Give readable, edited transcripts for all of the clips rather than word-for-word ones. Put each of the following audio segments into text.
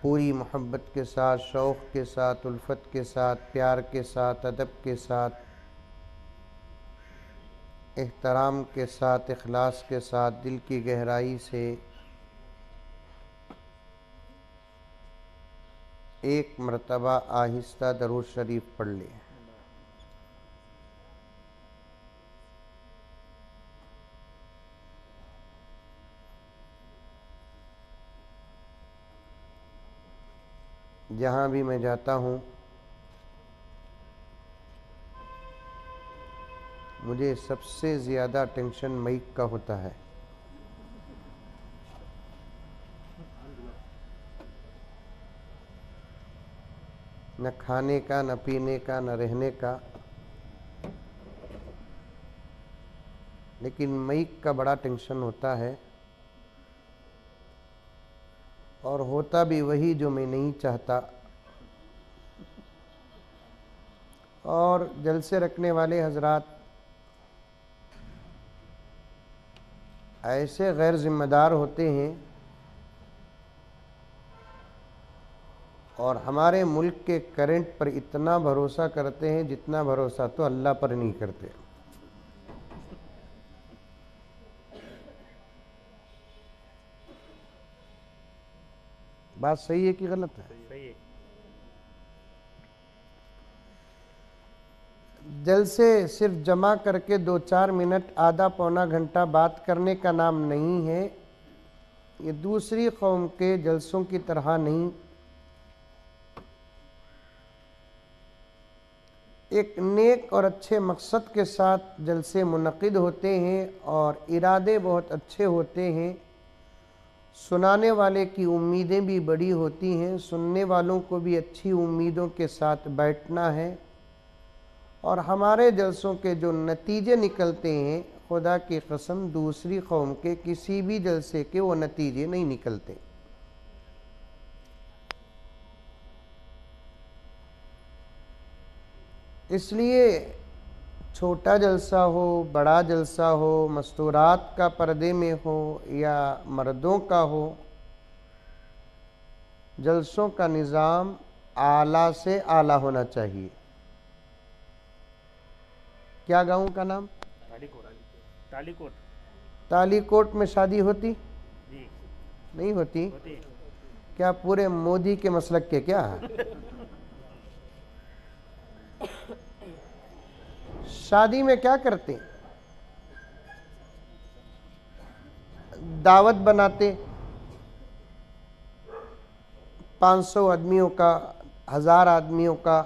पूरी मोहब्बत के साथ, शौक़ के साथ, उल्फत के साथ, प्यार के साथ, अदब के साथ, एहतराम के साथ, इखलास के साथ, दिल की गहराई से एक मरतबा आहिस्ता दरूद शरीफ पढ़ ले। जहाँ भी मैं जाता हूँ मुझे सबसे ज़्यादा टेंशन माइक का होता है। न खाने का, न पीने का, न रहने का, लेकिन माइक का बड़ा टेंशन होता है। और होता भी वही जो मैं नहीं चाहता। और जलसे रखने वाले हजरात ऐसे गैर जिम्मेदार होते हैं और हमारे मुल्क के करंट पर इतना भरोसा करते हैं जितना भरोसा तो अल्लाह पर नहीं करते। बात सही है कि गलत है? सही है। जलसे सिर्फ जमा करके 2-4 मिनट, आधा पौना घंटा बात करने का नाम नहीं है। ये दूसरी कौम के जलसों की तरह नहीं। एक नेक और अच्छे मकसद के साथ जलसे मुनक़िद होते हैं और इरादे बहुत अच्छे होते हैं। सुनाने वाले की उम्मीदें भी बड़ी होती हैं, सुनने वालों को भी अच्छी उम्मीदों के साथ बैठना है। और हमारे जलसों के जो नतीजे निकलते हैं, खुदा की कसम दूसरी कौम के किसी भी जलसे के वो नतीजे नहीं निकलते। इसलिए छोटा जलसा हो, बड़ा जलसा हो, मस्तूरात का पर्दे में हो या मर्दों का हो, जलसों का निज़ाम आला से आला होना चाहिए। क्या गाँव का नाम? तालीकोट। तालीकोट में शादी होती? जी नहीं होती। होती है। क्या पूरे मोदी के मसलक के क्या? शादी में क्या करते? दावत बनाते 500 आदमियों का, 1000 आदमियों का।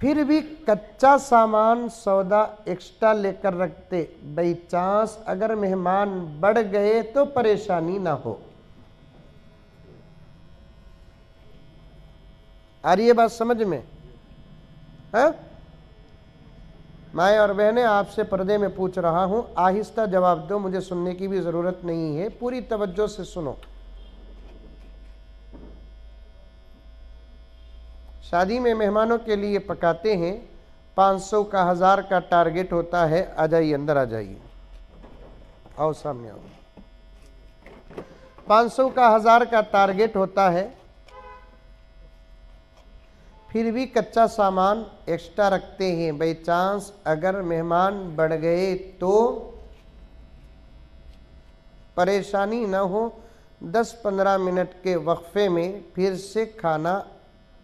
फिर भी कच्चा सामान सौदा एक्स्ट्रा लेकर रखते, बाई चांस अगर मेहमान बढ़ गए तो परेशानी ना हो। आ रही है बात समझ में? हाँ, माएँ और बहनें, आपसे पर्दे में पूछ रहा हूं, आहिस्ता जवाब दो, मुझे सुनने की भी जरूरत नहीं है, पूरी तवज्जो से सुनो। शादी में मेहमानों के लिए पकाते हैं, 500 का, 1000 का टारगेट होता है। आ जाइए, अंदर आ जाइए, आओ सामने आओ। 500 का, 1000 का टारगेट होता है। फिर भी कच्चा सामान एक्स्ट्रा रखते हैं, बाई चांस अगर मेहमान बढ़ गए तो परेशानी ना हो। 10-15 मिनट के वक्फे में फिर से खाना,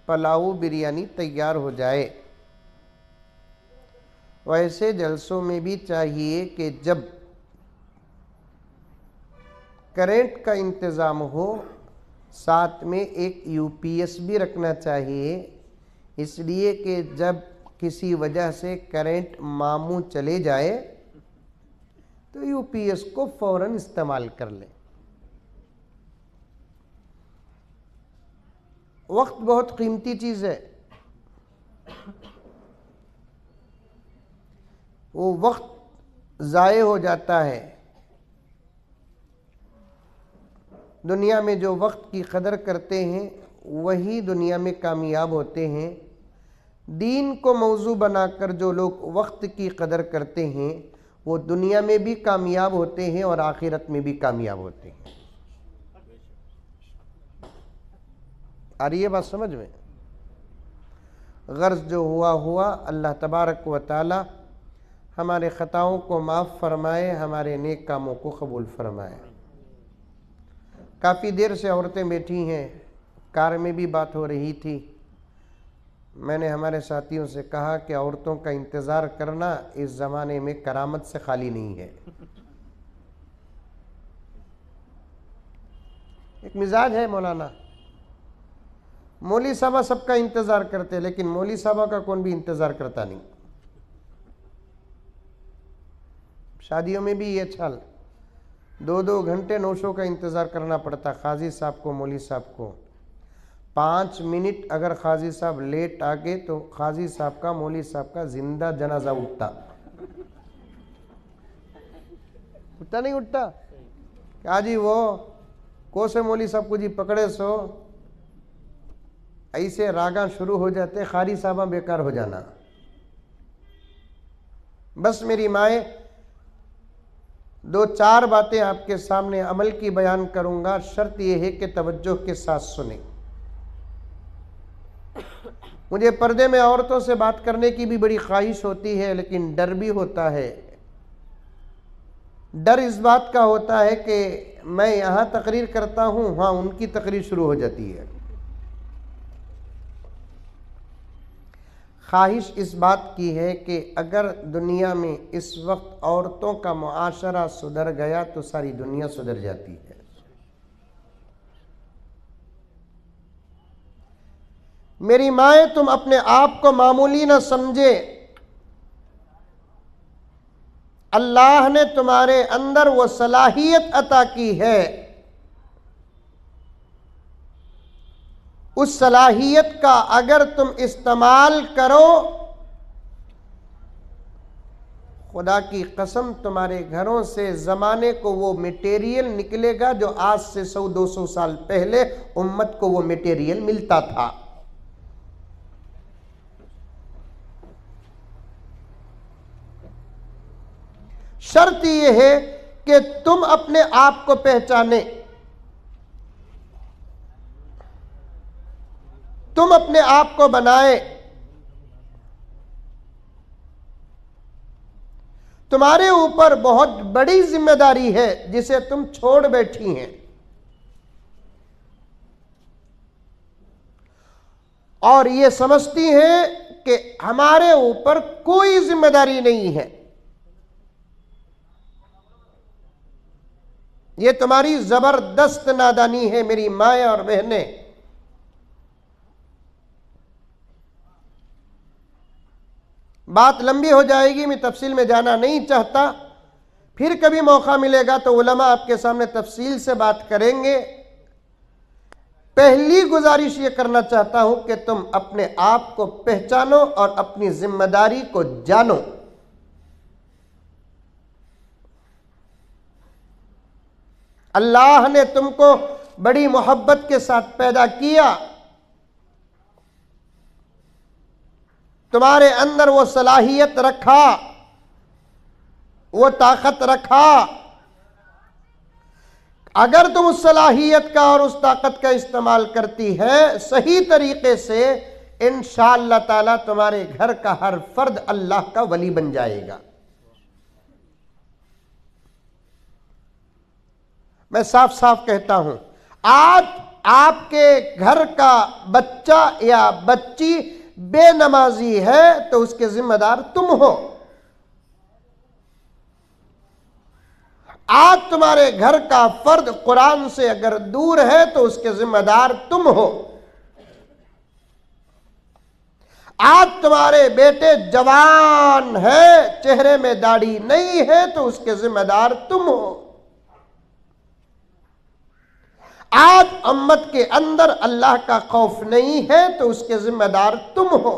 पुलाव, बिरयानी तैयार हो जाए। वैसे जलसों में भी चाहिए कि जब करंट का इंतज़ाम हो, साथ में एक यूपीएस भी रखना चाहिए, इसलिए कि जब किसी वजह से करंट मामू चले जाए तो यूपीएस को फ़ौरन इस्तेमाल कर लें। वक्त बहुत कीमती चीज़ है। वो वक्त ज़ाये हो जाता है। दुनिया में जो वक्त की कदर करते हैं वही दुनिया में कामयाब होते हैं। दीन को मौजू बनाकर जो लोग वक्त की कदर करते हैं वो दुनिया में भी कामयाब होते हैं और आखिरत में भी कामयाब होते हैं। आ रही है बात समझ में? गर्ज जो हुआ हुआ, अल्लाह तबारक व तआला हमारे ख़ताओं को माफ़ फरमाए, हमारे नेक कामों को कबूल फरमाए। काफ़ी देर से औरतें बैठी हैं, कार में भी बात हो रही थी। मैंने हमारे साथियों से कहा कि औरतों का इंतज़ार करना इस ज़माने में करामत से खाली नहीं है। एक मिजाज है मौलाना, मौली साहबा सबका इंतज़ार करते हैं, लेकिन मौली साहबा का कौन भी इंतज़ार करता नहीं। शादियों में भी ये छल, 2-2 घंटे नौशों का इंतज़ार करना पड़ता काजी साहब को, मौली साहब को। 5 मिनट अगर काजी साहब लेट आ गए तो काजी साहब का, मौली साहब का जिंदा जनाजा उठता। उठता नहीं उठता? क्या जी वो कोसे मौली साहब को जी पकड़े सो, ऐसे रागा शुरू हो जाते, खारी साहबा बेकार हो जाना। बस मेरी माए 2-4 बातें आपके सामने अमल की बयान करूंगा, शर्त यह है कि तवज्जो के साथ सुने। मुझे पर्दे में औरतों से बात करने की भी बड़ी ख्वाहिश होती है, लेकिन डर भी होता है। डर इस बात का होता है कि मैं यहाँ तकरीर करता हूँ, वहाँ उनकी तकरीर शुरू हो जाती है। ख्वाहिश इस बात की है कि अगर दुनिया में इस वक्त औरतों का मुआशरा सुधर गया तो सारी दुनिया सुधर जाती है। मेरी माए, तुम अपने आप को मामूली न समझे। अल्लाह ने तुम्हारे अंदर वो सलाहियत अता की है, उस सलाहियत का अगर तुम इस्तेमाल करो, खुदा की कसम तुम्हारे घरों से ज़माने को वो मटेरियल निकलेगा जो आज से 100-200 साल पहले उम्मत को वो मटेरियल मिलता था। शर्त यह है कि तुम अपने आप को पहचाने, तुम अपने आप को बनाए। तुम्हारे ऊपर बहुत बड़ी जिम्मेदारी है जिसे तुम छोड़ बैठी हैं, और ये समझती हैं कि हमारे ऊपर कोई जिम्मेदारी नहीं है। ये तुम्हारी जबरदस्त नादानी है मेरी माएं और बहनें। बात लंबी हो जाएगी, मैं तफसील में जाना नहीं चाहता। फिर कभी मौका मिलेगा तो उलमा आपके सामने तफसील से बात करेंगे। पहली गुजारिश ये करना चाहता हूं कि तुम अपने आप को पहचानो और अपनी जिम्मेदारी को जानो। अल्लाह ने तुमको बड़ी मोहब्बत के साथ पैदा किया, तुम्हारे अंदर वो सलाहियत रखा, वो ताकत रखा। अगर तुम उस सलाहियत का और उस ताकत का इस्तेमाल करती है सही तरीके से, इंशाअल्लाह ताला तुम्हारे घर का हर फर्द अल्लाह का वली बन जाएगा। मैं साफ साफ कहता हूं, आज आपके घर का बच्चा या बच्ची बेनमाजी है तो उसके जिम्मेदार तुम हो। आज तुम्हारे घर का फर्द कुरान से अगर दूर है तो उसके जिम्मेदार तुम हो। आज तुम्हारे बेटे जवान है, चेहरे में दाढ़ी नहीं है तो उसके जिम्मेदार तुम हो। आज उम्मत के अंदर अल्लाह का खौफ नहीं है तो उसके जिम्मेदार तुम हो।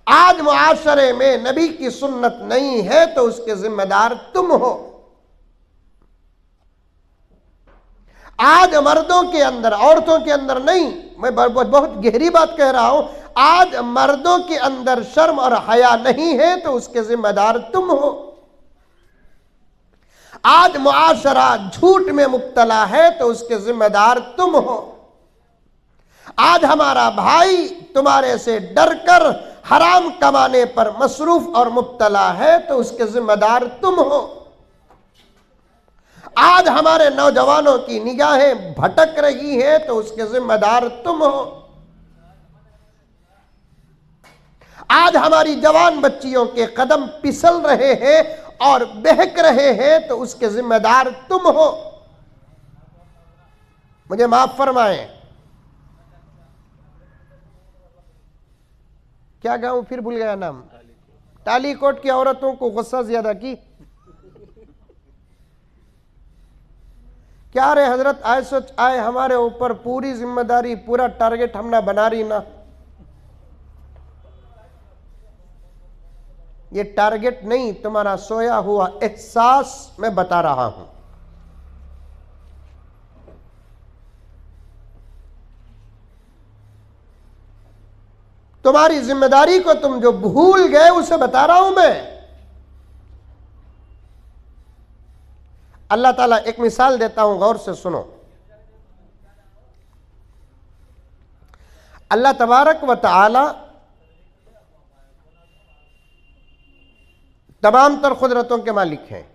आज मुआशरे में नबी की सुन्नत नहीं है तो उसके जिम्मेदार तुम हो। आज मर्दों के अंदर, औरतों के अंदर नहीं, मैं बहुत गहरी बात कह रहा हूं, आज मर्दों के अंदर शर्म और हया नहीं है तो उसके जिम्मेदार तुम हो। आज मुआशरा झूठ में मुब्तला है तो उसके जिम्मेदार तुम हो। आज हमारा भाई तुम्हारे से डरकर हराम कमाने पर मसरूफ और मुब्तला है तो उसके जिम्मेदार तुम हो। आज हमारे नौजवानों की निगाहें भटक रही हैं तो उसके जिम्मेदार तुम हो। आज हमारी जवान बच्चियों के कदम फिसल रहे हैं और बहक रहे हैं तो उसके जिम्मेदार तुम हो। मुझे माफ फरमाएं। क्या गांव फिर भूल गया नाम, टालीकोट की औरतों को गुस्सा ज्यादा की। क्या रे हजरत, आए सोच आए हमारे ऊपर पूरी जिम्मेदारी, पूरा टारगेट हम ना बना रही ना। ये टारगेट नहीं, तुम्हारा सोया हुआ एहसास मैं बता रहा हूं। तुम्हारी जिम्मेदारी को तुम जो भूल गए उसे बता रहा हूं मैं। अल्लाह ताला एक मिसाल देता हूं, गौर से सुनो। अल्लाह तबारक व तआला तमाम तर कुदरतों के मालिक हैं।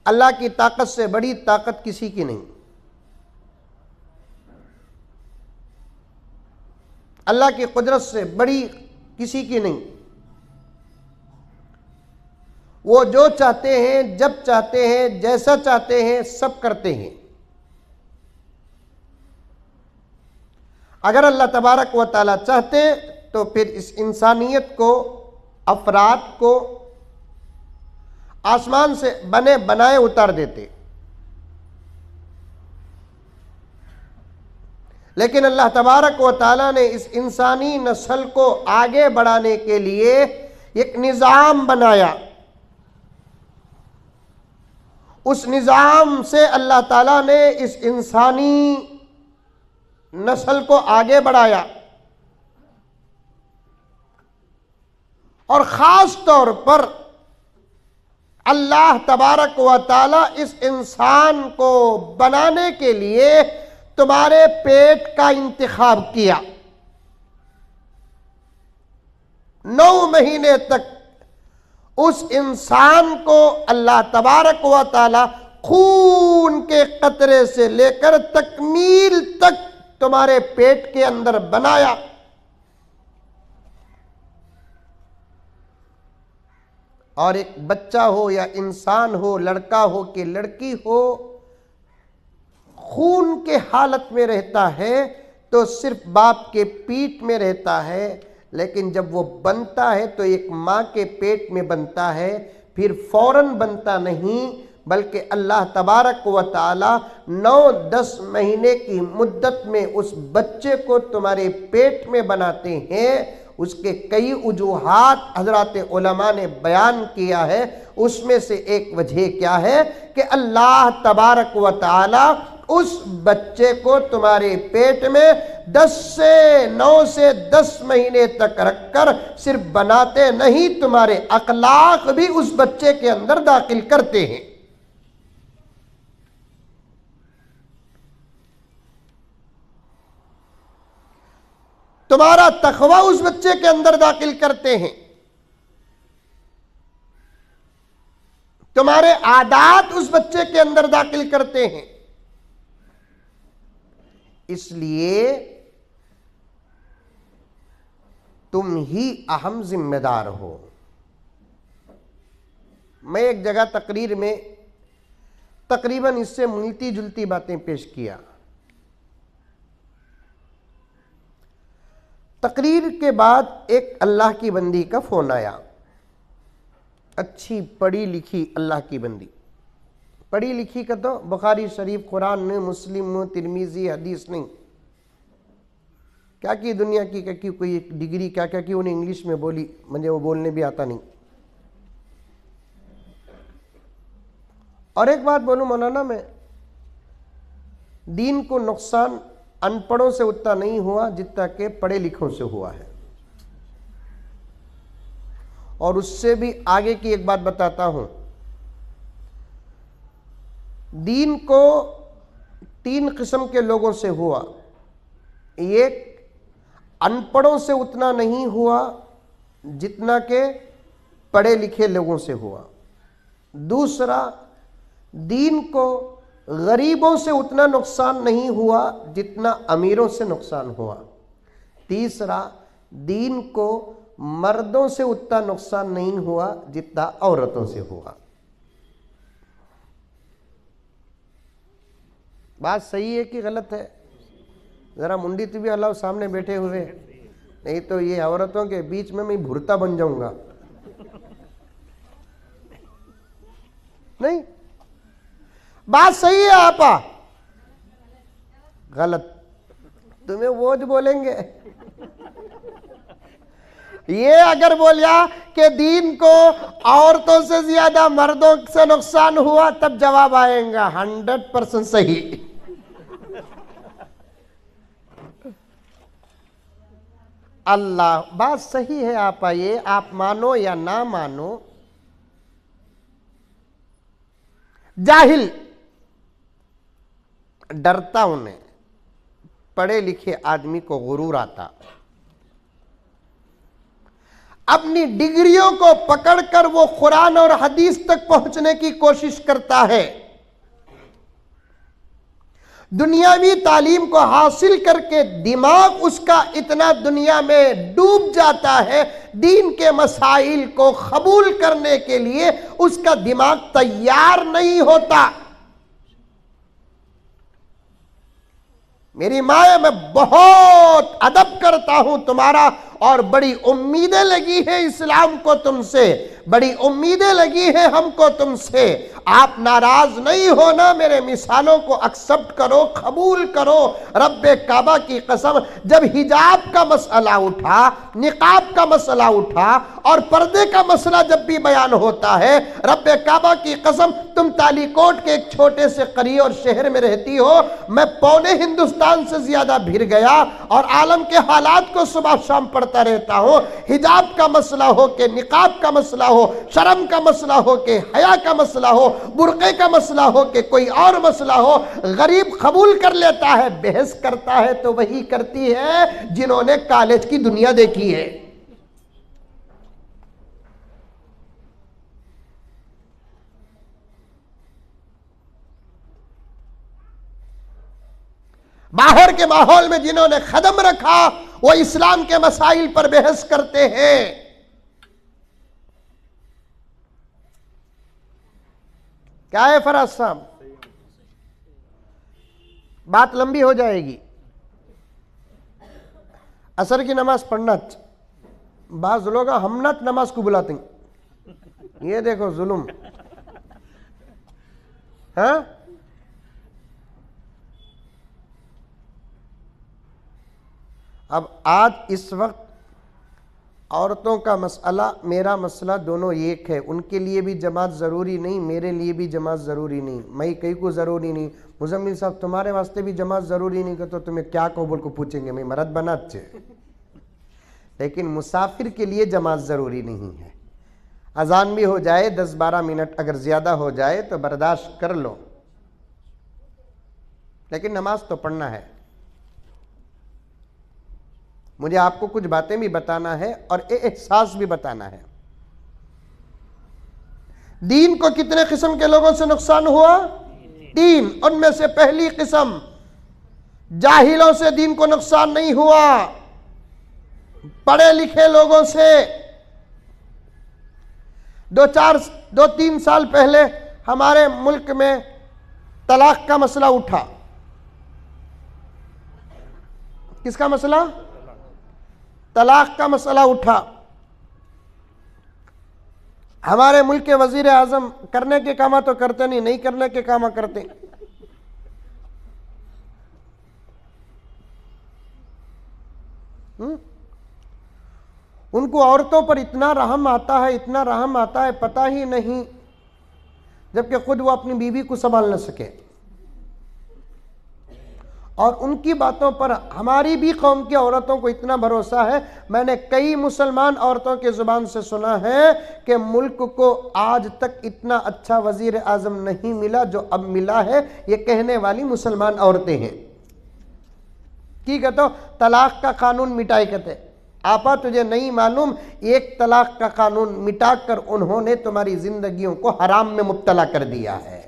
अल्लाह की ताकत से बड़ी ताकत किसी की नहीं। अल्लाह की कुदरत से बड़ी किसी की नहीं। वो जो चाहते हैं, जब चाहते हैं, जैसा चाहते हैं, सब करते हैं। अगर अल्लाह तबारक व तआला चाहते तो फिर इस इंसानियत को, अफराद को आसमान से बने बनाए उतार देते। लेकिन अल्लाह तबारक व तआला ने इस इंसानी नस्ल को आगे बढ़ाने के लिए एक निज़ाम बनाया। उस निज़ाम से अल्लाह ताला ने इस इंसानी नस्ल को आगे बढ़ाया और ख़ास तौर पर अल्लाह तबारक व तआला इस इंसान को बनाने के लिए तुम्हारे पेट का इंतखाब किया। 9 महीने तक उस इंसान को अल्लाह तबारक व तआला खून के कतरे से लेकर तकमील तक तुम्हारे पेट के अंदर बनाया। और एक बच्चा हो या इंसान हो, लड़का हो कि लड़की हो, खून के हालत में रहता है तो सिर्फ बाप के पीठ में रहता है। लेकिन जब वो बनता है तो एक माँ के पेट में बनता है। फिर फौरन बनता नहीं, बल्कि अल्लाह तबारक व तआला 9-10 महीने की मुद्दत में उस बच्चे को तुम्हारे पेट में बनाते हैं। उसके कई वजूहात हजरात उलमा ने बयान किया है। उसमें से एक वजह क्या है कि अल्लाह तबारक व तआला उस बच्चे को तुम्हारे पेट में 9 से 10 महीने तक रखकर सिर्फ बनाते नहीं, तुम्हारे अखलाक भी उस बच्चे के अंदर दाखिल करते हैं। तुम्हारा तकवा उस बच्चे के अंदर दाखिल करते हैं। तुम्हारे आदात उस बच्चे के अंदर दाखिल करते हैं। इसलिए तुम ही अहम जिम्मेदार हो। मैं एक जगह तकरीर में तकरीबन इससे मिलती जुलती बातें पेश किया। तकरीर के बाद एक अल्लाह की बंदी का फोन आया। अच्छी पढ़ी लिखी अल्लाह की बंदी, पढ़ी लिखी का तो बुखारी शरीफ, कुरान में, मुस्लिम में, तिरमिजी हदीस नहीं, क्या की दुनिया की क्या की कोई एक डिग्री क्या क्या की उन्हें इंग्लिश में बोली, मुझे वो बोलने भी आता नहीं। और एक बात बोलूं मौलाना, मैं दीन को नुकसान अनपढ़ों से उतना नहीं हुआ जितना के पढ़े लिखों से हुआ है। और उससे भी आगे की एक बात बताता हूं, दीन को तीन किस्म के लोगों से हुआ। एक, अनपढ़ों से उतना नहीं हुआ जितना के पढ़े लिखे लोगों से हुआ। दूसरा, दीन को गरीबों से उतना नुकसान नहीं हुआ जितना अमीरों से नुकसान हुआ। तीसरा, दीन को मर्दों से उतना नुकसान नहीं हुआ जितना औरतों से हुआ। बात सही है कि गलत है? जरा मुंडी तो भी अल्लाह सामने बैठे हुए, नहीं तो ये औरतों के बीच में मैं भुरता बन जाऊंगा। नहीं, बात सही है आपा? गलत? तुम्हें वो जो बोलेंगे। ये अगर बोलिया कि दीन को औरतों से ज्यादा मर्दों से नुकसान हुआ, तब जवाब आएगा 100% सही। अल्लाह, बात सही है आपा, ये आप मानो या ना मानो। जाहिल डरता उन्हें, पढ़े लिखे आदमी को गुरूर आता। अपनी डिग्रियों को पकड़कर वो कुरान और हदीस तक पहुंचने की कोशिश करता है। दुनियावी तालीम को हासिल करके दिमाग उसका इतना दुनिया में डूब जाता है, दीन के मसाइल को कबूल करने के लिए उसका दिमाग तैयार नहीं होता। मेरी माए, मैं बहुत अदब करता हूं तुम्हारा, और बड़ी उम्मीदें लगी है इस्लाम को तुमसे, बड़ी उम्मीदें लगी है हमको तुमसे। आप नाराज नहीं होना, मेरे मिसालों को एक्सेप्ट करो, कबूल करो। रब्बे काबा की कसम, जब हिजाब का मसला उठा, निकाब का मसला उठा और पर्दे का मसला जब भी बयान होता है, रब्बे काबा की कसम, तुम तालीकोट के एक छोटे से करीब और शहर में रहती हो, मैं पौने हिंदुस्तान से ज्यादा भिड़ गया और आलम के हालात को सुबह शाम पढ़ता रहता हूं। हिजाब का मसला हो के, निकाब का मसला हो, शर्म का मसला हो के, हया का मसला हो, बुर्के का मसला हो के कोई और मसला हो, गरीब कबूल कर लेता है। बहस करता है तो वही करती है जिन्होंने कॉलेज की दुनिया देखी है। बाहर के माहौल में जिन्होंने कदम रखा, वो इस्लाम के मसाइल पर बहस करते हैं। क्या है फराज साहब? बात लंबी हो जाएगी। असर की नमाज पढ़ना, बाज लोग हमनत नमाज को बुलाते हैं। ये देखो जुल्म। हाँ, अब आज इस वक्त औरतों का मसला, मेरा मसला दोनों एक है। उनके लिए भी जमात ज़रूरी नहीं, मेरे लिए भी जमात ज़रूरी नहीं, मैं कहीं को ज़रूरी नहीं। मुजम्मिल साहब, तुम्हारे वास्ते भी जमात ज़रूरी नहीं, तो तुम्हें क्या कबूल को पूछेंगे, मैं मरद बना अच्छे। लेकिन मुसाफिर के लिए जमात ज़रूरी नहीं है। अजान भी हो जाए 10-12 मिनट अगर ज़्यादा हो जाए तो बर्दाश्त कर लो, लेकिन नमाज तो पढ़ना है। मुझे आपको कुछ बातें भी बताना है और एहसास भी बताना है। दीन को कितने किस्म के लोगों से नुकसान हुआ? 3। उनमें से पहली किस्म, जाहिलों से दीन को नुकसान नहीं हुआ, पढ़े लिखे लोगों से। 2-3 साल पहले हमारे मुल्क में तलाक का मसला उठा। किसका मसला? तलाक का मसला उठा। हमारे मुल्क के वजीर आजम करने के काम तो करते नहीं, नहीं करने के काम करते। उनको औरतों पर इतना रहम आता है, इतना रहम आता है, पता ही नहीं, जबकि खुद वो अपनी बीवी को संभाल न सके। और उनकी बातों पर हमारी भी कौम की औरतों को इतना भरोसा है। मैंने कई मुसलमान औरतों के ज़ुबान से सुना है कि मुल्क को आज तक इतना अच्छा वज़ीर आज़म नहीं मिला जो अब मिला है। ये कहने वाली मुसलमान औरतें हैं। की कहते हो तलाक का कानून मिटाई कहते, आपा तुझे नहीं मालूम, एक तलाक का कानून मिटाकर उन्होंने तुम्हारी जिंदगियों को हराम में मुब्तला कर दिया है।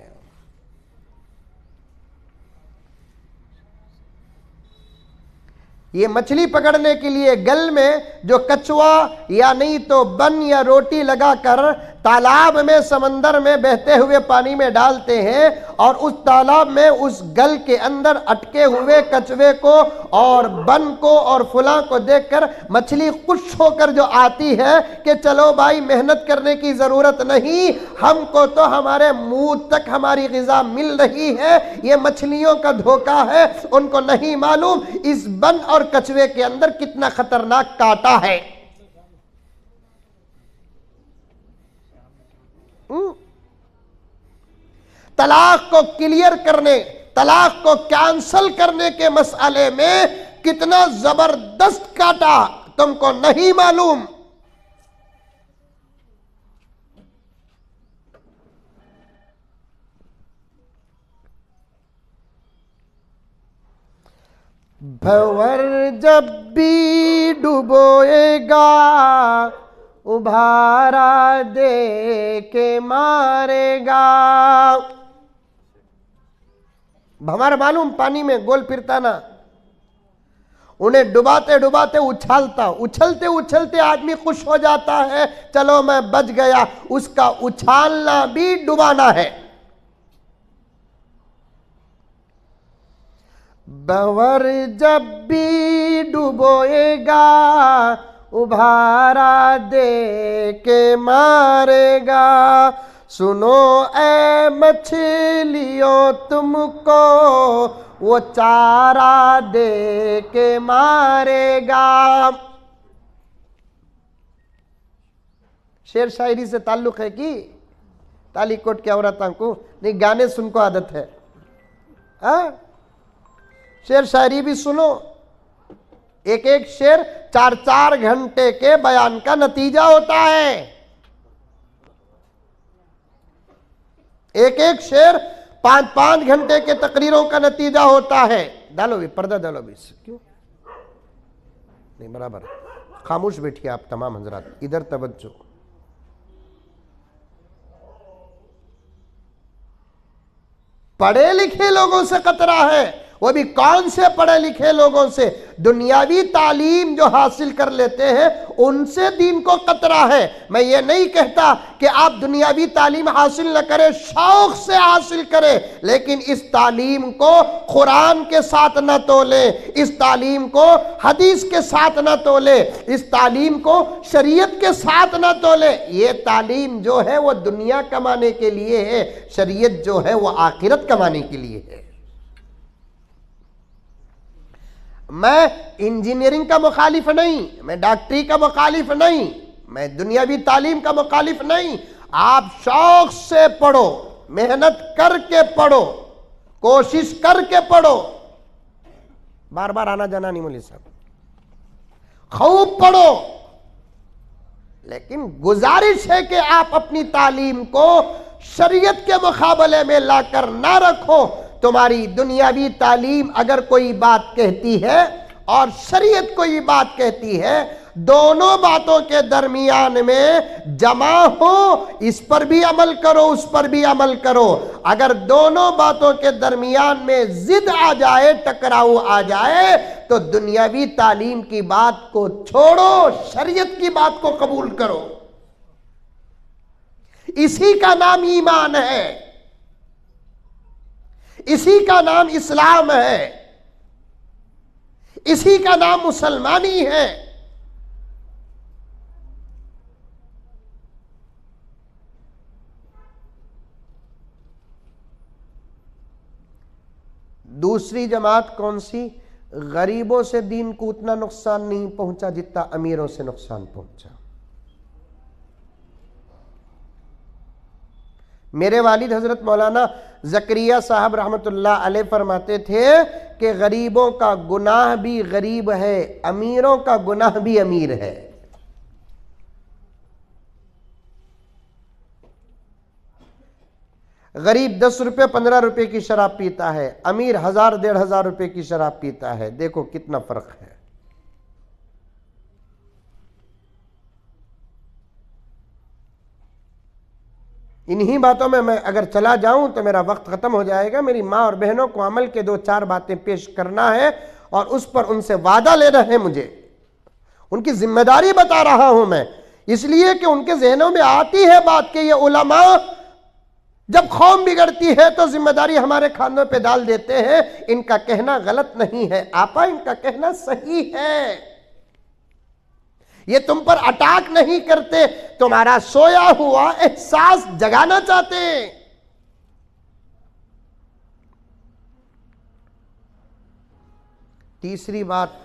ये मछली पकड़ने के लिए गल में जो कछुआ या नहीं तो बन या रोटी लगाकर तालाब में समंदर में बहते हुए पानी में डालते हैं और उस तालाब में उस गल के अंदर अटके हुए कछुए को और बन को और फुला को देखकर मछली खुश होकर जो आती है कि चलो भाई मेहनत करने की जरूरत नहीं, हमको तो हमारे मुंह तक हमारी ग़िज़ा मिल रही है। ये मछलियों का धोखा है, उनको नहीं मालूम इस बन और कछुए के अंदर कितना खतरनाक कांटा है। तलाक को क्लियर करने, तलाक को कैंसल करने के मसले में कितना जबरदस्त काटा तुमको नहीं मालूम। भंवर जब भी डुबोएगा उभारा दे के मारेगा। भंवर मालूम पानी में गोल फिरता ना, उन्हें डुबाते डुबाते उछालता, उछलते उछलते आदमी खुश हो जाता है, चलो मैं बच गया। उसका उछालना भी डुबाना है। भंवर जब भी डुबोएगा उभारा दे के मारेगा। सुनो ऐ मछलियों तुमको वो चारा दे के मारेगा। शेर शायरी से ताल्लुक है कि तालीकोट की औरतों को नहीं, गाने सुन को आदत है। शेर शायरी भी सुनो। एक एक शेर 4-4 घंटे के बयान का नतीजा होता है। एक एक शेर 5-5 घंटे के तकरीरों का नतीजा होता है। डालो भी पर्दा, डालो भी। क्यों नहीं बराबर, खामोश बैठिए आप तमाम हजरात, इधर तवज्जो। पढ़े लिखे लोगों से खतरा है, वो भी कौन से पढ़े लिखे लोगों से? दुनियावी तालीम जो हासिल कर लेते हैं उनसे दीन को खतरा है। मैं ये नहीं कहता कि आप दुनियावी तालीम हासिल न करें, शौक से हासिल करें, लेकिन इस तालीम को कुरान के साथ न तोले, इस तालीम को हदीस के साथ न तोले, इस तालीम को शरीयत के साथ न तोले। ये तालीम जो है वो दुनिया कमाने के लिए है, शरीयत जो है वो आखिरत कमाने के लिए है। मैं इंजीनियरिंग का मुखालिफ नहीं, मैं डॉक्टरी का मुखालिफ नहीं, मैं दुनियावी तालीम का मुखालिफ नहीं। आप शौक से पढ़ो, मेहनत करके पढ़ो, कोशिश करके पढ़ो। बार बार आना जाना नहीं मौलवी साहब, खूब पढ़ो। लेकिन गुजारिश है कि आप अपनी तालीम को शरीयत के मुकाबले में लाकर ना रखो। तुम्हारी दुनियावी तालीम अगर कोई बात कहती है और शरीयत कोई बात कहती है, दोनों बातों के दरमियान में जमा हो, इस पर भी अमल करो, उस पर भी अमल करो। अगर दोनों बातों के दरमियान में जिद आ जाए, टकराव आ जाए, तो दुनियावी तालीम की बात को छोड़ो, शरीयत की बात को कबूल करो। इसी का नाम ईमान है, इसी का नाम इस्लाम है, इसी का नाम मुसलमानी है। दूसरी जमात कौन सी? गरीबों से दीन को उतना नुकसान नहीं पहुंचा जितना अमीरों से नुकसान पहुंचा। मेरे वालिद हजरत मौलाना ज़करिया साहब रहमतुल्लाह अलैह फरमाते थे कि गरीबों का गुनाह भी गरीब है, अमीरों का गुनाह भी अमीर है। गरीब 10 रुपये 15 रुपये की शराब पीता है, अमीर 1000 1500 रुपये की शराब पीता है। देखो कितना फर्क है। इन्हीं बातों में मैं अगर चला जाऊं तो मेरा वक्त खत्म हो जाएगा। मेरी माँ और बहनों को अमल के 2-4 बातें पेश करना है और उस पर उनसे वादा लेना है मुझे। उनकी जिम्मेदारी बता रहा हूं मैं, इसलिए कि उनके जहनों में आती है बात कि ये उलमा जब कौम बिगड़ती है तो जिम्मेदारी हमारे खानों पे डाल देते हैं। इनका कहना गलत नहीं है आपा, इनका कहना सही है। ये तुम पर अटैक नहीं करते, तुम्हारा सोया हुआ एहसास जगाना चाहते हैं। तीसरी बात,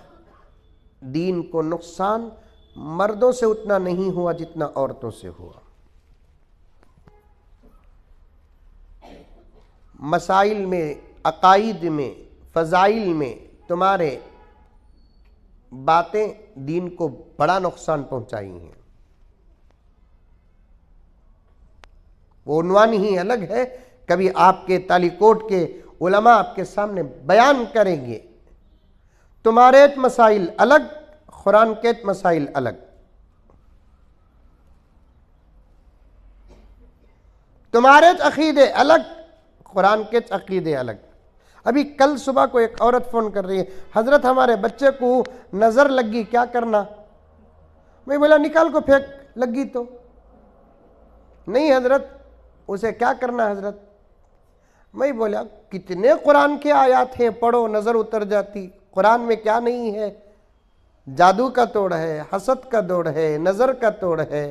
दीन को नुकसान मर्दों से उतना नहीं हुआ जितना औरतों से हुआ। मसाइल में, अकाईद में, फ़ज़ाइल में तुम्हारे बातें दीन को बड़ा नुकसान पहुंचाई हैं। वो उन्वान ही अलग है। कभी आपके तालीकोट के उलमा आपके सामने बयान करेंगे, तुम्हारे मसाइल अलग, कुरान के मसाइल अलग। तुम्हारे अकीदे अलग, कुरान के अकीदे अलग। अभी कल सुबह को एक औरत फ़ोन कर रही है, हज़रत हमारे बच्चे को नज़र लगी, क्या करना? मैं बोला निकाल को फेंक, लगी तो नहीं हज़रत, उसे क्या करना हज़रत? मैं बोला कितने कुरान के आयात हैं, पढ़ो नज़र उतर जाती। कुरान में क्या नहीं है? जादू का तोड़ है, हसद का तोड़ है, नज़र का तोड़ है,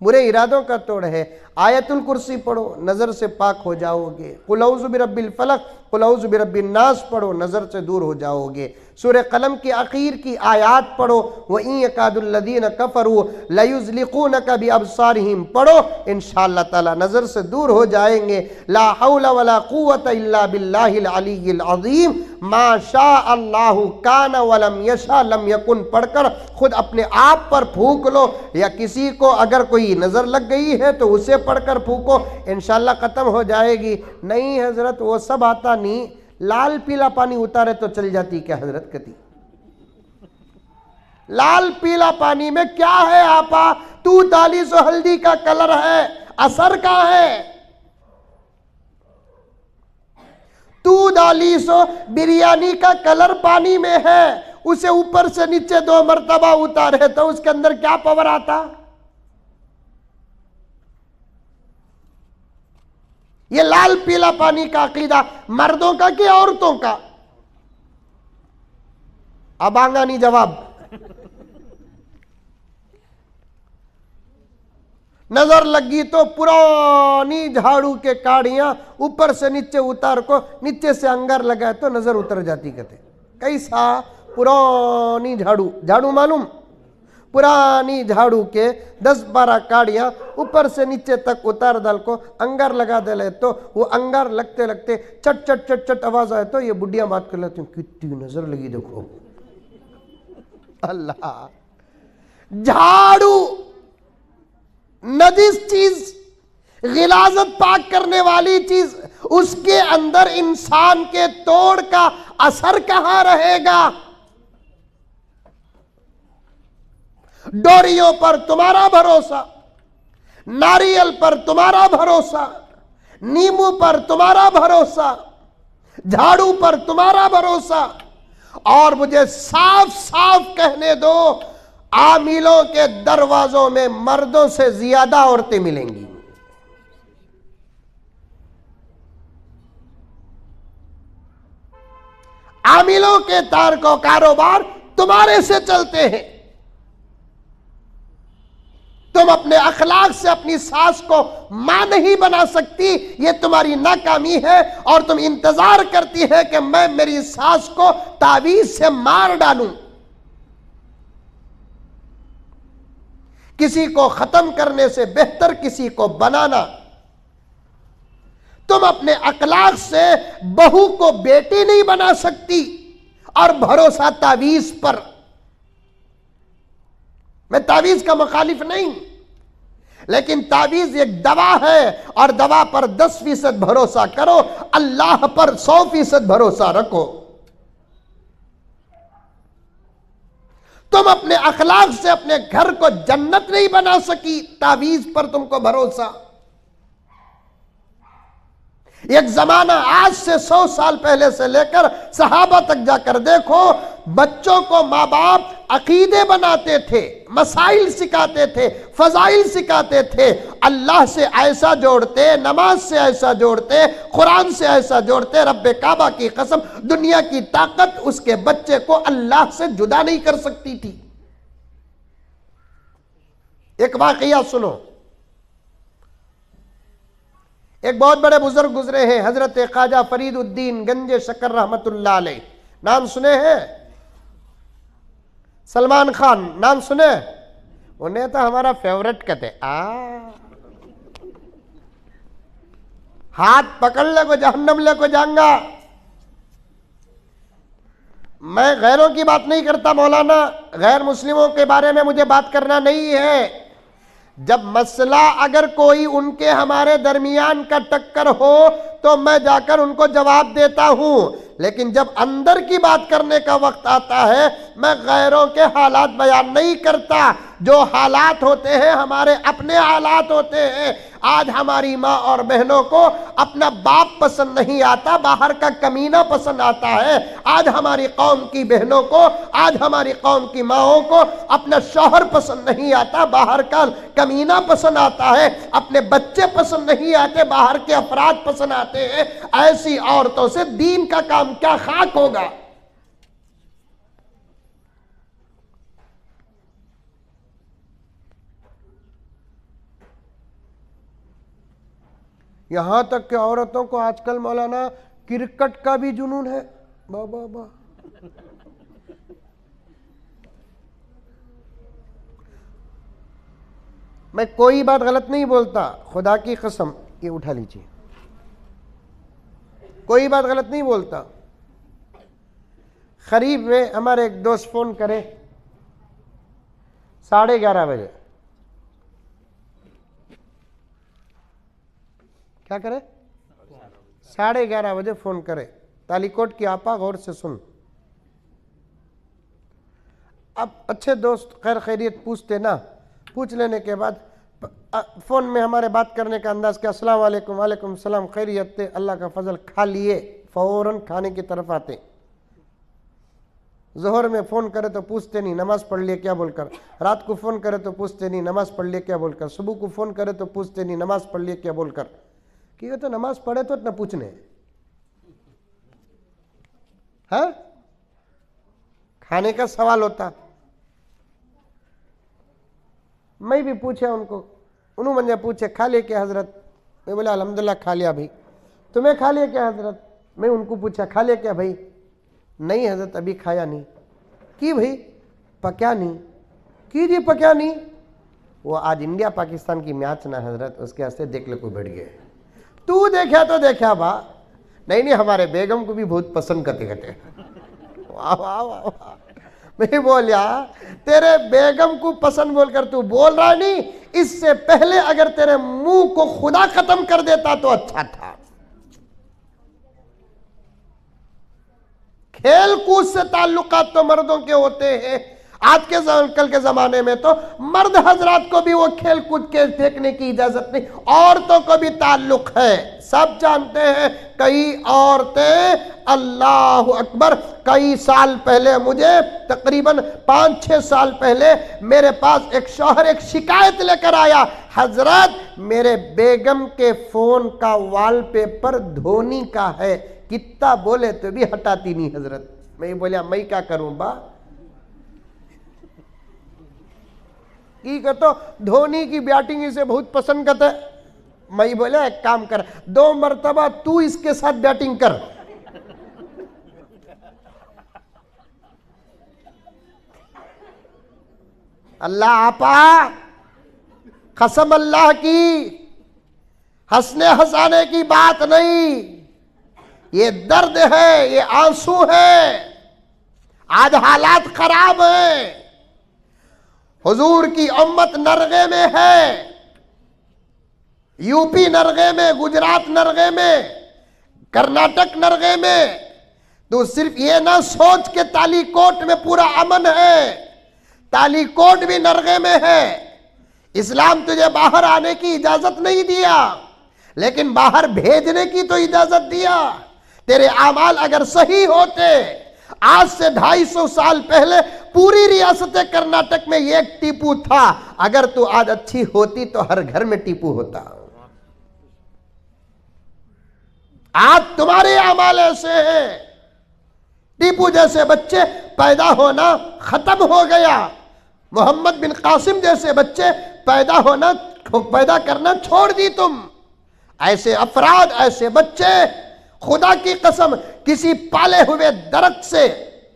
बुरे इरादों का तोड़ है। आयतुल कुर्सी पढ़ो, नज़र से पाक हो जाओगे। कुल औज़ु बिरब्बिल फलक, कुल औज़ु बिरब्बिन नास पढ़ो, नज़र से दूर हो जाओगे। सूरह कलम की आखिर की आयात पढ़ो, व इन यकादुल्लज़ीन कफ़रू लयुज़्लिक़ूनका बिअब्सारिहिम पढ़ो, इंशाअल्लाह ताला नज़र से दूर हो जाएंगे। ला हौला वला कुव्वता इल्ला बिल्लाहिल अलिय्यिल अज़ीम, मा शा अल्लाहु काना वलम यशा लम यकुन पढ़कर खुद अपने आप पर फूंक लो, या किसी को अगर कोई नज़र लग गई है तो उसे पढ़कर फूंको, इंशाअल्लाह ख़त्म हो जाएगी। नहीं हज़रत वो सब आता नहीं, लाल पीला पानी उतारे तो चल जाती क्या हज़रत? कती लाल पीला पानी में क्या है आपा? तू दालिस हल्दी का कलर है, असर का है। तू दालिसो बिरयानी का कलर पानी में है, उसे ऊपर से नीचे 2 मर्तबा उतारे तो उसके अंदर क्या पावर आता? ये लाल पीला पानी का अकीदा मर्दों का कि औरतों का? अब आंगा नहीं जवाब। नजर लगी तो पुरानी झाड़ू के काढ़ियां ऊपर से नीचे उतार को, नीचे से अंगार लगाए तो नजर उतर जाती। कहते कैसा? पुरानी झाड़ू, झाड़ू मालूम? पुरानी झाड़ू के 10-12 काढ़ियां ऊपर से नीचे तक उतार डाल को अंगार लगा दे ले तो वो अंगार लगते लगते चट चट चट चट आवाज आए तो ये बुढ़ियां बात कर लेती हैं, कितनी नजर लगी देखो। अल्लाह, झाड़ू नजिस चीज, गिलाजत पाक करने वाली चीज, उसके अंदर इंसान के तोड़ का असर कहां रहेगा? डोरियों पर तुम्हारा भरोसा, नारियल पर तुम्हारा भरोसा, नींबू पर तुम्हारा भरोसा, झाड़ू पर तुम्हारा भरोसा। और मुझे साफ साफ कहने दो, आमिलों के दरवाजों में मर्दों से ज्यादा औरतें मिलेंगी। आमिलों के तार को कारोबार तुम्हारे से चलते हैं। तुम अपने अखलाक से अपनी सास को मां नहीं बना सकती, ये तुम्हारी नाकामी है। और तुम इंतजार करती है कि मैं मेरी सास को तावीज से मार डालूं। किसी को खत्म करने से बेहतर किसी को बनाना। तुम अपने अखलाक से बहू को बेटी नहीं बना सकती और भरोसा तावीज पर। मैं तावीज का मुखालिफ नहीं, लेकिन तावीज एक दवा है और दवा पर 10% भरोसा करो, अल्लाह पर 100% भरोसा रखो। तुम अपने अखलाक से अपने घर को जन्नत नहीं बना सकी, तावीज पर तुमको भरोसा। एक जमाना आज से 100 साल पहले से लेकर सहाबा तक जाकर देखो, बच्चों को माँ बाप अकीदे बनाते थे, मसाइल सिखाते थे, फजाइल सिखाते थे, अल्लाह से ऐसा जोड़ते, नमाज से ऐसा जोड़ते, कुरान से ऐसा जोड़ते। रब्बे काबा की कसम, दुनिया की ताकत उसके बच्चे को अल्लाह से जुदा नहीं कर सकती थी। एक वाकया सुनो, एक बहुत बड़े बुजुर्ग गुजरे हैं, हजरत ख्वाजा फरीदुद्दीन गंजे शकर रहमतुल्लाह अलैह। नाम सुने हैं? सलमान खान नाम सुने? उन्हें तो हमारा फेवरेट कहते। हाथ पकड़ ले को जहन्नम ले को जाऊंगा। मैं गैरों की बात नहीं करता मौलाना, गैर मुस्लिमों के बारे में मुझे बात करना नहीं है। जब मसला अगर कोई उनके हमारे दरमियान का टक्कर हो तो मैं जाकर उनको जवाब देता हूं, लेकिन जब अंदर की बात करने का वक्त आता है मैं गैरों के हालात बयान नहीं करता। जो हालात होते हैं हमारे अपने हालात होते हैं। आज हमारी माँ और बहनों को अपना बाप पसंद नहीं आता, बाहर का कमीना पसंद आता है। आज हमारी कौम की बहनों को, आज हमारी कौम की माँओं को अपना शौहर पसंद नहीं आता, बाहर का कमीना पसंद आता है। अपने बच्चे पसंद नहीं आते, बाहर के अफराद पसंद आते हैं। ऐसी औरतों से दीन का काम क्या खाक होगा। यहां तक कि औरतों को आजकल मौलाना क्रिकेट का भी जुनून है। बाबा बा मैं कोई बात गलत नहीं बोलता, खुदा की कसम, ये उठा लीजिए, कोई बात गलत नहीं बोलता। करीब में हमारे एक दोस्त फोन करे 11:30 बजे, क्या करे? 11:30 बजे फोन करे। तालीकोट की आपा, गौर से सुन। अब अच्छे दोस्त खैर खैरियत पूछते ना, पूछ लेने के बाद फोन में हमारे बात करने का अंदाज क्या, अस्सलाम वालेकुम, वालेकुम सलाम, खैरियत, अल्लाह का फजल, खा लिए, फौरन खाने की तरफ आते। जोहर में फ़ोन करे तो पूछते नहीं नमाज पढ़ लिए क्या बोलकर, रात को फ़ोन करे तो पूछते नहीं नमाज पढ़ लिए क्या बोलकर, सुबह को फ़ोन करे तो पूछते नहीं नमाज पढ़ लिए क्या बोलकर। कि तो नमाज पढ़े तो इतना पूछने है, खाने का सवाल होता। मैं भी पूछा उनको, उन्होंने मुझे पूछे खा लिए क्या हजरत? मैं बोला अल्हम्दुलिल्लाह खा लिया भाई। तुम्हें खा लिया क्या हजरत? मैं उनको पूछा खा लिया क्या भाई? नहीं हजरत अभी खाया नहीं। कि भाई पक्या नहीं? कि जी पक्या नहीं? वो आज इंडिया पाकिस्तान की मैच ना हजरत, उसके वास्ते देख ले को बैठ गए। तू देखा तो देखा बा, नहीं हमारे बेगम को भी बहुत पसंद करते करते। वाह वाह वाह वाह। मैं बोलिया तेरे बेगम को पसंद बोलकर तू बोल रहा नहीं, इससे पहले अगर तेरे मुंह को खुदा खत्म कर देता तो अच्छा था। खेल कूद से ताल्लुकात तो मर्दों के होते हैं। आज के कल के जमाने में तो मर्द हजरात को भी वो खेल कूद के देखने की इजाजत नहीं, औरतों को भी ताल्लुक है। सब जानते हैं कई औरतें, अल्लाह अकबर, कई साल पहले मुझे तकरीबन 5-6 साल पहले मेरे पास एक शौहर एक शिकायत लेकर आया, हजरत मेरे बेगम के फोन का वॉलपेपर धोनी का है, कितना बोले तो भी हटाती नहीं हजरत। मैं बोलिया मैं क्या करूं बा? की कहतो धोनी की बैटिंग इसे बहुत पसंद करता है। मैं बोले एक काम कर, 2 मरतबा तू इसके साथ बैटिंग कर। अल्लाह आपा कसम अल्लाह की, हंसने हंसाने की बात नहीं, ये दर्द है, ये आंसू है। आज हालात खराब हैं, हुजूर की उम्मत नरगे में है, यूपी नरगे में, गुजरात नरगे में, कर्नाटक नरगे में। तो सिर्फ ये ना सोच के तालीकोट में पूरा अमन है, तालीकोट भी नरगे में है। इस्लाम तुझे बाहर आने की इजाजत नहीं दिया, लेकिन बाहर भेजने की तो इजाजत दिया। तेरे आमाल अगर सही होते, आज से 250 साल पहले पूरी रियासत कर्नाटक में एक टीपू था। अगर तू आज अच्छी होती तो हर घर में टीपू होता। आज तुम्हारे आमाल ऐसे हैं, टीपू जैसे बच्चे पैदा होना खत्म हो गया। मोहम्मद बिन कासिम जैसे बच्चे पैदा करना छोड़ दी तुम। ऐसे अफराद, ऐसे बच्चे खुदा की कसम किसी पाले हुए दरख्त से,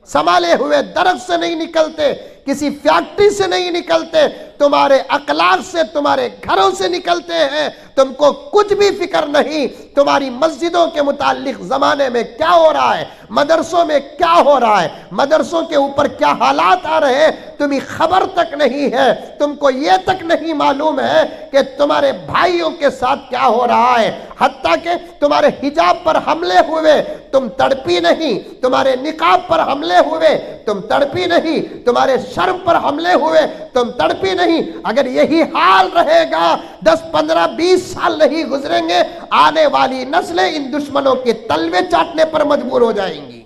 संभाले हुए दरख्त से नहीं निकलते, किसी फैक्ट्री से नहीं निकलते, तुम्हारे अखलाक से, तुम्हारे घरों से निकलते हैं। तुमको कुछ भी फिक्र नहीं तुम्हारी मस्जिदों के मुतालिक जमाने में क्या हो रहा है, मदरसों में क्या हो रहा है, मदरसों के ऊपर क्या हालात आ रहे हैं, तुम्हें खबर तक नहीं है। तुमको ये तक नहीं मालूम है कि तुम्हारे भाइयों के साथ क्या हो रहा है। हत्ता कि तुम्हारे हिजाब पर हमले हुए, तुम तड़पी नहीं, तुम्हारे निकाब पर हमले हुए, तुम तड़पी नहीं, तुम्हारे शर्म पर हमले हुए, तुम तड़पी नहीं। अगर यही हाल रहेगा, 10, 15, 20 साल नहीं गुजरेंगे, आने वाली नस्लें इन दुश्मनों के तलवे चाटने पर मजबूर हो जाएंगी।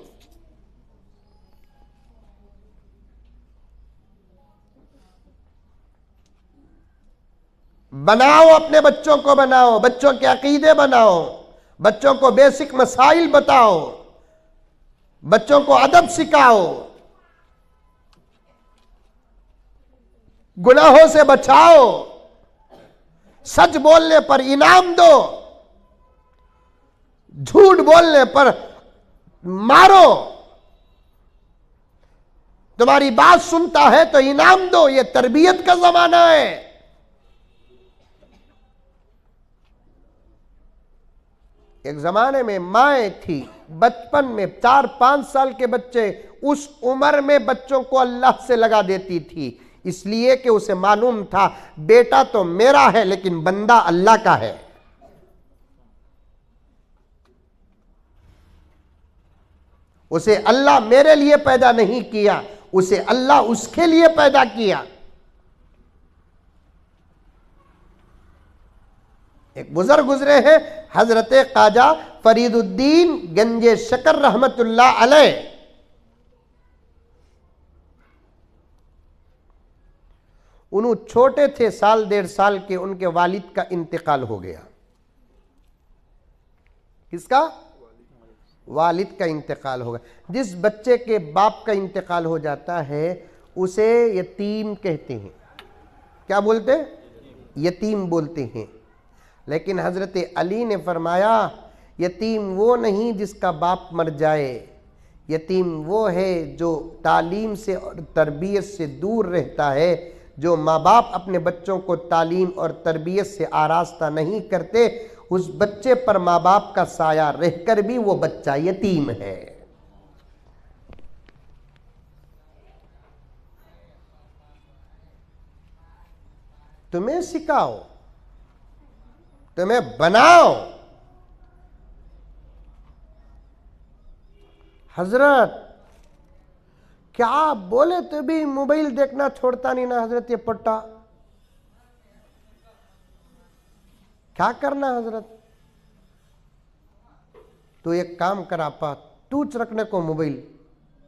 बनाओ, अपने बच्चों को बनाओ, बच्चों के अकीदे बनाओ, बच्चों को बेसिक मसाइल बताओ, बच्चों को अदब सिखाओ, गुनाहों से बचाओ, सच बोलने पर इनाम दो, झूठ बोलने पर मारो। तुम्हारी बात सुनता है तो इनाम दो। यह तरबियत का जमाना है। एक जमाने में माएँ थी, बचपन में 4-5 साल के बच्चे, उस उम्र में बच्चों को अल्लाह से लगा देती थी, इसलिए कि उसे मालूम था बेटा तो मेरा है लेकिन बंदा अल्लाह का है। उसे अल्लाह मेरे लिए पैदा नहीं किया, उसे अल्लाह उसके लिए पैदा किया। एक बुजुर्ग गुजरे हैं, हजरत ख्वाजा फरीदुद्दीन गंजे शकर रहमतुल्लाह अलैह। उन्हों छोटे थे, 1-1.5 साल के, उनके वालिद का इंतकाल हो गया। किसका? वालिद का इंतकाल हो गया। जिस बच्चे के बाप का इंतकाल हो जाता है उसे यतीम कहते हैं। क्या बोलते हैं? यतीम बोलते हैं। लेकिन हजरत अली ने फरमाया यतीम वो नहीं जिसका बाप मर जाए, यतीम वो है जो तालीम से और तरबियत से दूर रहता है। जो माँ बाप अपने बच्चों को तालीम और तरबियत से आरास्ता नहीं करते, उस बच्चे पर माँ बाप का साया रहकर भी वो बच्चा यतीम है। तुम्हें सिखाओ, तुम्हें बनाओ। हजरत क्या बोले तो भी मोबाइल देखना छोड़ता नहीं ना हजरत। ये पट्टा क्या करना हजरत? तो एक काम कर आपा, टूच रखने को मोबाइल।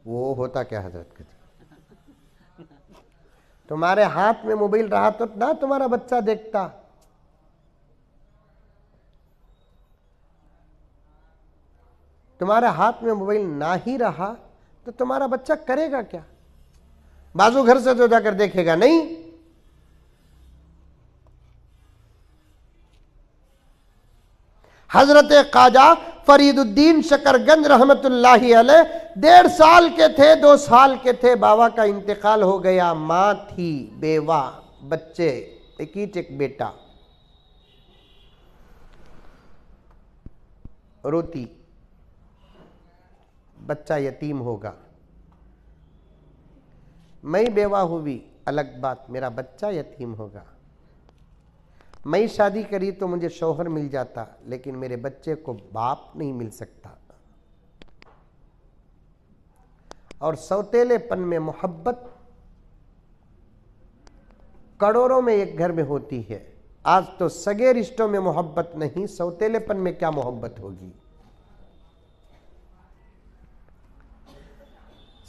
वो होता क्या हजरत? तुम्हारे हाथ में मोबाइल रहा तो ना तुम्हारा बच्चा देखता। तुम्हारे हाथ में मोबाइल ना ही रहा तो तुम्हारा बच्चा करेगा क्या? बाजू घर से तो जाकर देखेगा नहीं। हजरत ख्वाजा फरीदुद्दीन शकरगंज रहमतुल्लाहि अलैह 1.5 साल के थे, 2 साल के थे, बाबा का इंतकाल हो गया। मां थी बेवा, बच्चे एक ही एक बेटा। रोती, बच्चा यतीम होगा। मैं बेवा हुई, अलग बात, मेरा बच्चा यतीम होगा। मैं शादी करी तो मुझे शौहर मिल जाता, लेकिन मेरे बच्चे को बाप नहीं मिल सकता। और सौतेलेपन में मोहब्बत करोड़ों में एक घर में होती है। आज तो सगे रिश्तों में मोहब्बत नहीं, सौतेलेपन में क्या मोहब्बत होगी।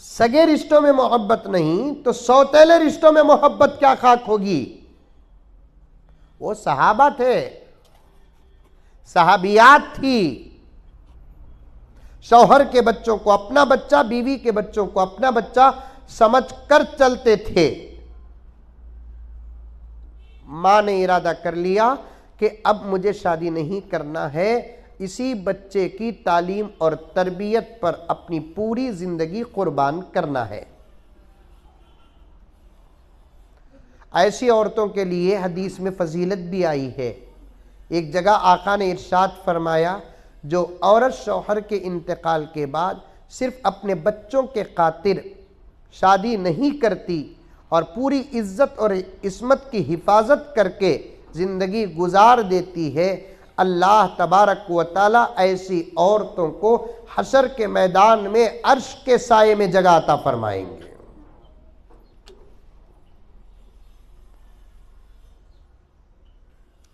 सगे रिश्तों में मोहब्बत नहीं तो सौतेले रिश्तों में मोहब्बत क्या खाक होगी। वो सहाबा थे, सहाबियात थी, शौहर के बच्चों को अपना बच्चा, बीवी के बच्चों को अपना बच्चा समझकर चलते थे। मां ने इरादा कर लिया कि अब मुझे शादी नहीं करना है, इसी बच्चे की तालीम और तरबियत पर अपनी पूरी जिंदगी कुर्बान करना है। ऐसी औरतों के लिए हदीस में फजीलत भी आई है। एक जगह आका ने इरशाद फरमाया, जो औरत शौहर के इंतकाल के बाद सिर्फ अपने बच्चों के खातिर शादी नहीं करती और पूरी इज्जत और इस्मत की हिफाजत करके ज़िंदगी गुजार देती है, अल्लाह तबारक व तआला ऐसी औरतों को हशर के मैदान में अर्श के साये में जगह अता फरमाएंगे।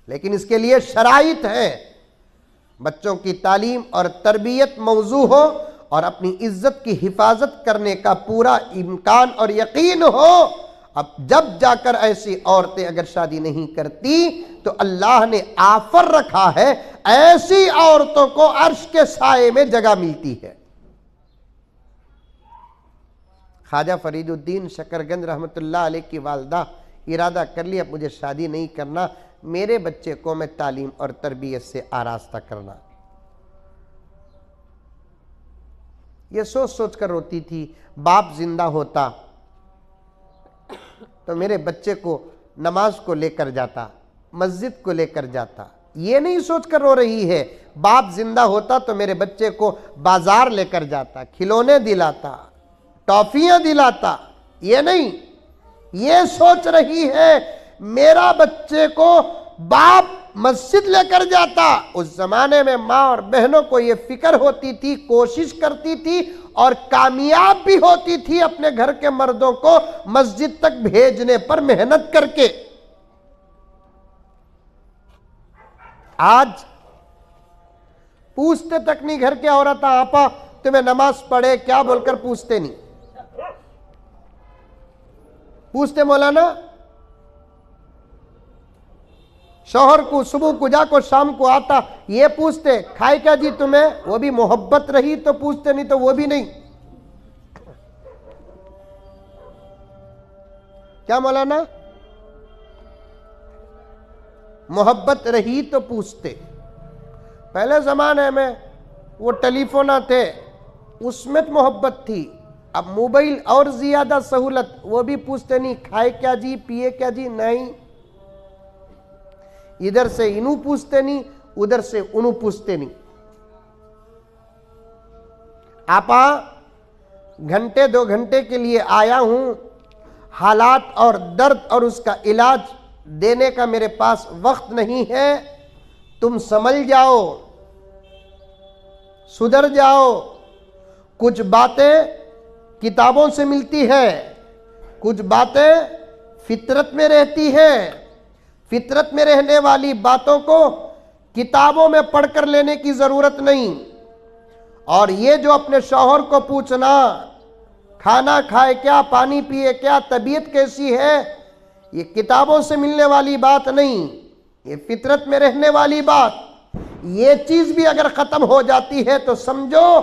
लेकिन इसके लिए शराइत है, बच्चों की तालीम और तरबियत मौजू हो और अपनी इज्जत की हिफाजत करने का पूरा इम्कान और यकीन हो। अब जब जाकर ऐसी औरतें अगर शादी नहीं करती तो अल्लाह ने आफर रखा है, ऐसी औरतों को अर्श के साये में जगह मिलती है। ख्वाजा फरीदुद्दीन शकरगंज रहमतुल्लाह अलैह की वालदा इरादा कर लिया, अब मुझे शादी नहीं करना, मेरे बच्चे को मैं तालीम और तरबियत से आरास्ता करना। ये सोच सोच कर रोती थी, बाप जिंदा होता तो मेरे बच्चे को नमाज को लेकर जाता, मस्जिद को लेकर जाता। ये नहीं सोच कर रो रही है, बाप जिंदा होता तो मेरे बच्चे को बाजार लेकर जाता, खिलौने दिलाता, टॉफियां दिलाता। ये नहीं, ये सोच रही है मेरा बच्चे को बाप मस्जिद लेकर जाता। उस जमाने में माँ और बहनों को ये फिक्र होती थी, कोशिश करती थी और कामयाब भी होती थी अपने घर के मर्दों को मस्जिद तक भेजने पर मेहनत करके। आज पूछते तक नहीं घर के औरत, आपा तुम्हें नमाज पढ़े क्या बोलकर पूछते नहीं। पूछते मौलाना, शौहर को सुबह को जाको शाम को आता, ये पूछते खाए क्या जी तुम्हें, वो भी मोहब्बत रही तो पूछते, नहीं तो वो भी नहीं। क्या मौलाना, मोहब्बत रही तो पूछते। पहले जमाने में वो टेलीफोन थे, उसमें तो मोहब्बत थी। अब मोबाइल और ज्यादा सहूलत, वो भी पूछते नहीं खाए क्या जी, पिए क्या जी, नहीं। इधर से इनू पूछते नहीं, उधर से उनू पूछते नहीं। आपा घंटे 2 घंटे के लिए आया हूं, हालात और दर्द और उसका इलाज देने का मेरे पास वक्त नहीं है, तुम समझ जाओ, सुधर जाओ। कुछ बातें किताबों से मिलती है, कुछ बातें फितरत में रहती है। फितरत में रहने वाली बातों को किताबों में पढ़कर लेने की जरूरत नहीं। और ये जो अपने शौहर को पूछना खाना खाए क्या, पानी पिए क्या, तबीयत कैसी है, ये किताबों से मिलने वाली बात नहीं, ये फितरत में रहने वाली बात। ये चीज भी अगर खत्म हो जाती है तो समझो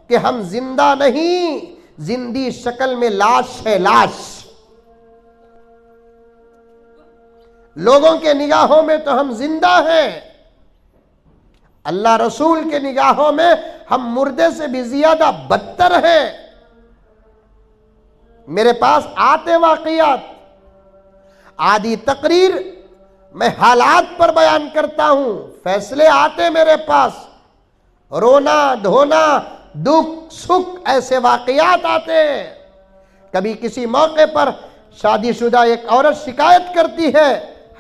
कि हम जिंदा नहीं, जिंदी शक्ल में लाश है, लाश। लोगों के निगाहों में तो हम जिंदा हैं, अल्लाह रसूल के निगाहों में हम मुर्दे से भी ज्यादा बदतर हैं। मेरे पास आते वाकयात, आधी तकरीर मैं हालात पर बयान करता हूं, फैसले आते मेरे पास रोना धोना, दुख सुख, ऐसे वाकयात आते हैं। कभी किसी मौके पर शादीशुदा एक औरत शिकायत करती है,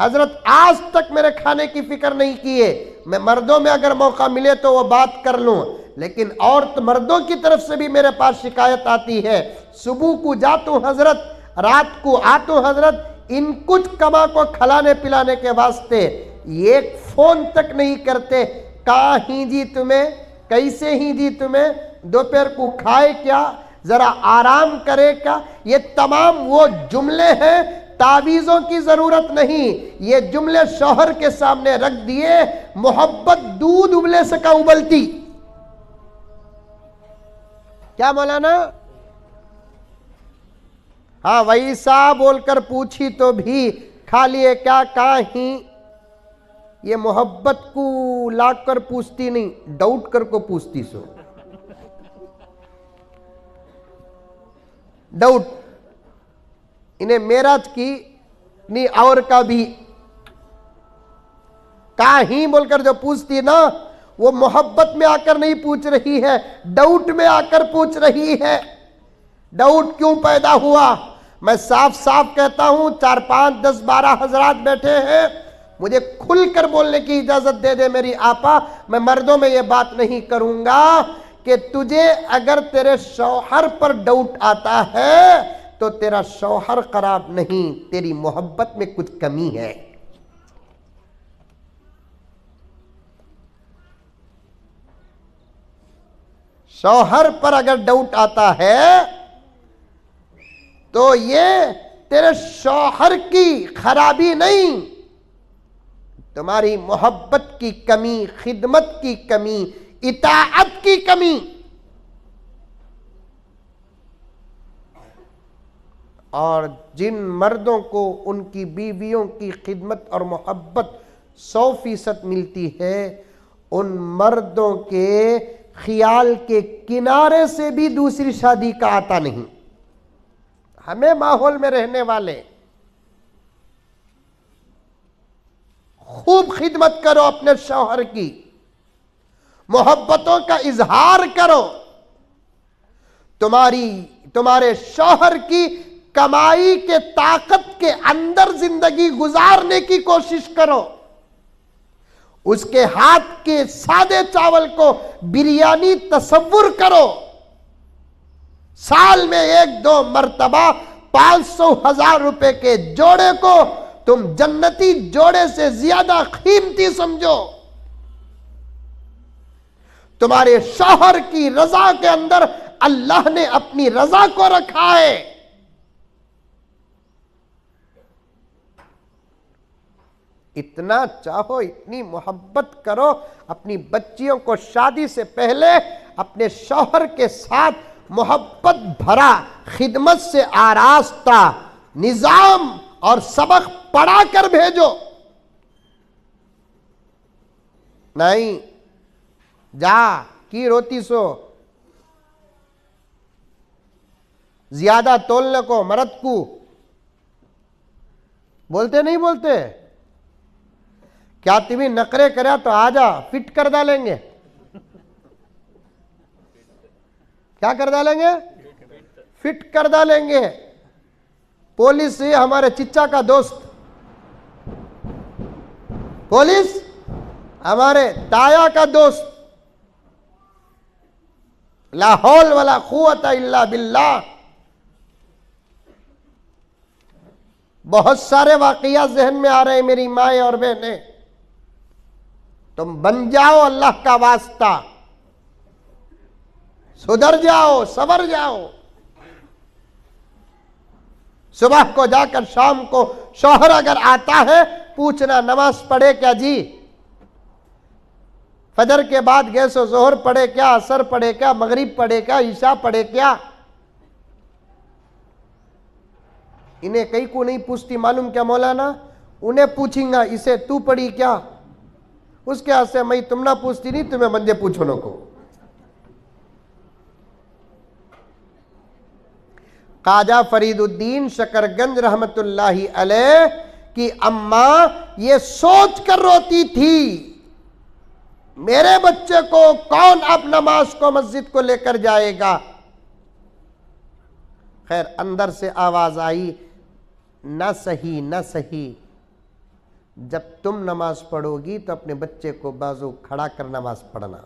हजरत आज तक मेरे खाने की फिक्र नहीं की है, मैं मर्दों में अगर मौका मिले तो वो बात कर लूं, लेकिन औरत मर्दों की तरफ से भी मेरे पास शिकायत आती है, सुबह को जातू हजरत, रात को आतू हजरत, इन कुछ कमा को खिलाने पिलाने के वास्ते एक फोन तक नहीं करते, कहाँ ही जी तुम्हें, कैसे ही जी तुम्हें, दोपहर को खाए क्या, जरा आराम करे क्या। ये तमाम वो जुमले हैं, तावीज़ों की जरूरत नहीं, ये जुमले शौहर के सामने रख दिए, मोहब्बत दूध उबले से का उबलती। क्या मौलाना? हाँ वैसा बोलकर पूछी तो भी खा लिए क्या, कहाँ ही। ये मोहब्बत को लाग कर पूछती नहीं, डाउट कर को पूछती सो। डाउट इन्हें मेराज की नहीं और का भी कहाँ ही बोलकर जो पूछती ना, वो मोहब्बत में आकर नहीं पूछ रही है, डाउट में आकर पूछ रही है। डाउट क्यों पैदा हुआ? मैं साफ साफ कहता हूं, 4 5 10 12 हजरात बैठे हैं, मुझे खुलकर बोलने की इजाजत दे दे मेरी आपा। मैं मर्दों में ये बात नहीं करूंगा कि तुझे अगर तेरे शौहर पर डाउट आता है तो तेरा शौहर खराब नहीं, तेरी मोहब्बत में कुछ कमी है। शौहर पर अगर डाउट आता है तो ये तेरे शौहर की खराबी नहीं, तुम्हारी मोहब्बत की कमी, खिदमत की कमी, इताअत की कमी। और जिन मर्दों को उनकी बीवियों की खिदमत और मोहब्बत 100% मिलती है, उन मर्दों के ख्याल के किनारे से भी दूसरी शादी का आता नहीं। हमें माहौल में रहने वाले खूब खिदमत करो अपने शौहर की, मोहब्बतों का इजहार करो, तुम्हारे शौहर की कमाई के ताकत के अंदर जिंदगी गुजारने की कोशिश करो। उसके हाथ के सादे चावल को बिरयानी तसव्वुर करो। साल में 1-2 मर्तबा 500,000 रुपए के जोड़े को तुम जन्नती जोड़े से ज्यादा कीमती समझो। तुम्हारे शौहर की रजा के अंदर अल्लाह ने अपनी रजा को रखा है। इतना चाहो, इतनी मोहब्बत करो, अपनी बच्चियों को शादी से पहले अपने शौहर के साथ मोहब्बत भरा, खिदमत से आरास्ता निजाम और सबक पढ़ा कर भेजो। नहीं जा की रोती सो, ज्यादा तोलने को मर्द को बोलते नहीं बोलते, क्या तुम्हें नखरे करे तो आजा फिट कर डालेंगे। क्या कर डालेंगे? फिट कर डालेंगे। पुलिस ये हमारे चिच्चा का दोस्त, पुलिस हमारे ताया का दोस्त, ला हौल वला कुव्वता इल्ला बिल्लाह। बहुत सारे वाकया जहन में आ रहे हैं मेरी माए और बहने। तुम बन जाओ अल्लाह का वास्ता, सुधर जाओ, सवर जाओ। सुबह को जाकर शाम को शौहर अगर आता है पूछना नमाज पढ़े क्या जी, फजर के बाद गए सो जोहर पढ़े क्या, असर पढ़े क्या, मगरिब पढ़े क्या, ईशा पढ़े क्या। इन्हें कई को नहीं पूछती, मालूम क्या मौलाना? उन्हें पूछेंगा इसे तू पढ़ी क्या, उसके हाथ से मैं तुम ना पूछती नहीं, तुम्हें बंदे पूछो नो को। ख्वाजा फरीदुद्दीन शकरगंज रहमतुल्लाही अलैह की अम्मा ये सोच कर रोती थी मेरे बच्चे को कौन अब नमाज को मस्जिद को लेकर जाएगा। खैर अंदर से आवाज आई, ना सही ना सही, जब तुम नमाज पढ़ोगी तो अपने बच्चे को बाजू खड़ा कर नमाज पढ़ना।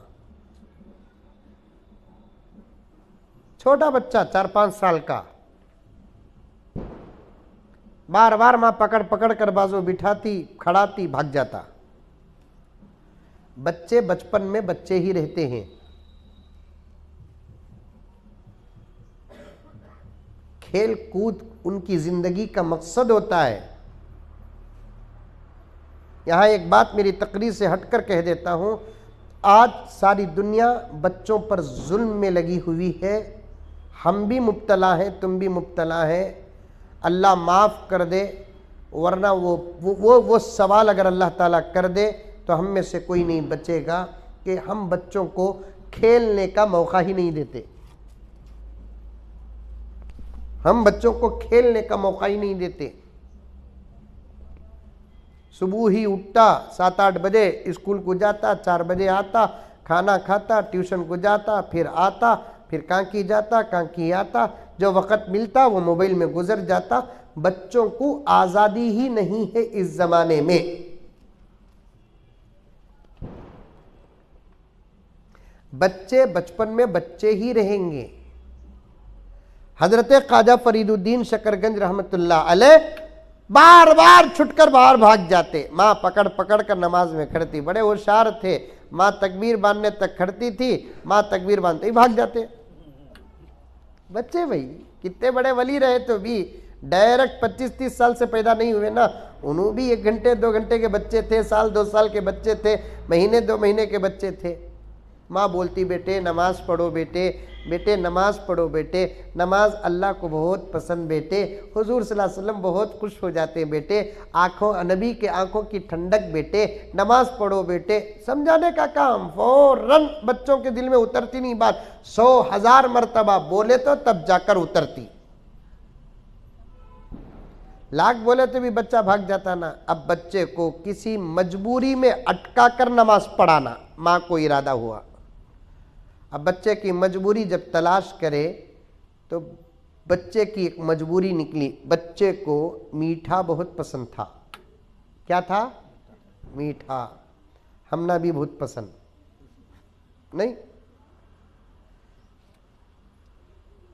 छोटा बच्चा 4-5 साल का, बार बार मां पकड़ पकड़ कर बाजू बिठाती, खड़ाती, भाग जाता। बच्चे बचपन में बच्चे ही रहते हैं। खेल कूद उनकी जिंदगी का मकसद होता है। यहां एक बात मेरी तकरीर से हटकर कह देता हूं, आज सारी दुनिया बच्चों पर जुल्म में लगी हुई है। हम भी मुब्तला हैं, तुम भी मुब्तला हैं। अल्लाह माफ़ कर दे, वरना वो सवाल अगर अल्लाह ताला कर दे तो हम में से कोई नहीं बचेगा कि हम बच्चों को खेलने का मौका ही नहीं देते। हम बच्चों को खेलने का मौका ही नहीं देते। सुबह ही उठता, 7-8 बजे स्कूल को जाता, 4 बजे आता, खाना खाता, ट्यूशन को जाता, फिर आता, फिर कांकी जाता, कांकी आता, जो वक़्त मिलता वो मोबाइल में गुजर जाता। बच्चों को आज़ादी ही नहीं है इस ज़माने में। बच्चे बचपन में बच्चे ही रहेंगे। हजरत ख्वाजा फरीदुद्दीन शकरगंज रहमतुल्लाह अलैह बार बार छुटकर बाहर भाग जाते। माँ पकड़ पकड़ कर नमाज में खड़ती, बड़े होशियार थे। माँ तकबीर बांधने तक खड़ती थी, माँ तकबीर बांधते ही भाग जाते। बच्चे भाई कितने बड़े वली रहे तो भी डायरेक्ट 25-30 साल से पैदा नहीं हुए ना। उन्होंने भी 1 घंटे 2 घंटे के बच्चे थे, साल 2 साल के बच्चे थे, महीने 2 महीने के बच्चे थे। माँ बोलती बेटे नमाज पढ़ो, बेटे बेटे नमाज पढ़ो, बेटे नमाज अल्लाह को बहुत पसंद, बेटे हुजूर सल्लल्लाहु अलैहि वसल्लम बहुत खुश हो जाते हैं, बेटे आँखों नबी के आँखों की ठंडक, बेटे नमाज पढ़ो बेटे। समझाने का काम फौरन बच्चों के दिल में उतरती नहीं बात। 100,000 मरतबा बोले तो तब जाकर उतरती। लाख बोले तो भी बच्चा भाग जाता ना। अब बच्चे को किसी मजबूरी में अटका कर नमाज पढ़ाना, माँ को इरादा हुआ। अब बच्चे की मजबूरी जब तलाश करे तो बच्चे की एक मजबूरी निकली। बच्चे को मीठा बहुत पसंद था। क्या था? मीठा। हमना भी बहुत पसंद नहीं।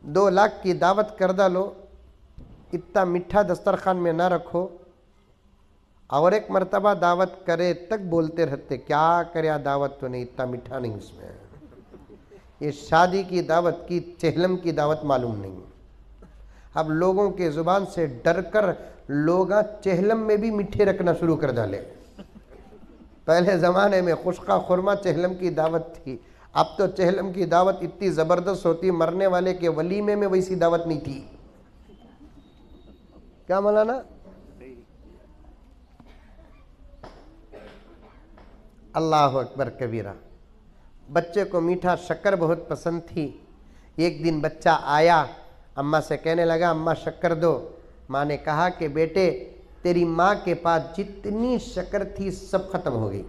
2 लाख की दावत कर डालो, इतना मीठा दस्तरखान में ना रखो। और एक मर्तबा दावत करे तक बोलते रहते, क्या करे दावत तो नहीं, इतना मीठा नहीं इसमें। ये शादी की दावत की, चहलम की दावत मालूम नहीं। अब लोगों के जुबान से डरकर लोग चहलम में भी मीठे रखना शुरू कर डाले। पहले ज़माने में खुशका खुरमा चहलम की दावत थी। अब तो चहलम की दावत इतनी ज़बरदस्त होती, मरने वाले के वलीमे में वैसी दावत नहीं थी। क्या मौलाना? अल्लाह अकबर कबीरा। बच्चे को मीठा शक्कर बहुत पसंद थी। एक दिन बच्चा आया, अम्मा से कहने लगा अम्मा शक्कर दो। माँ ने कहा कि बेटे तेरी माँ के पास जितनी शक्कर थी सब खत्म हो गई।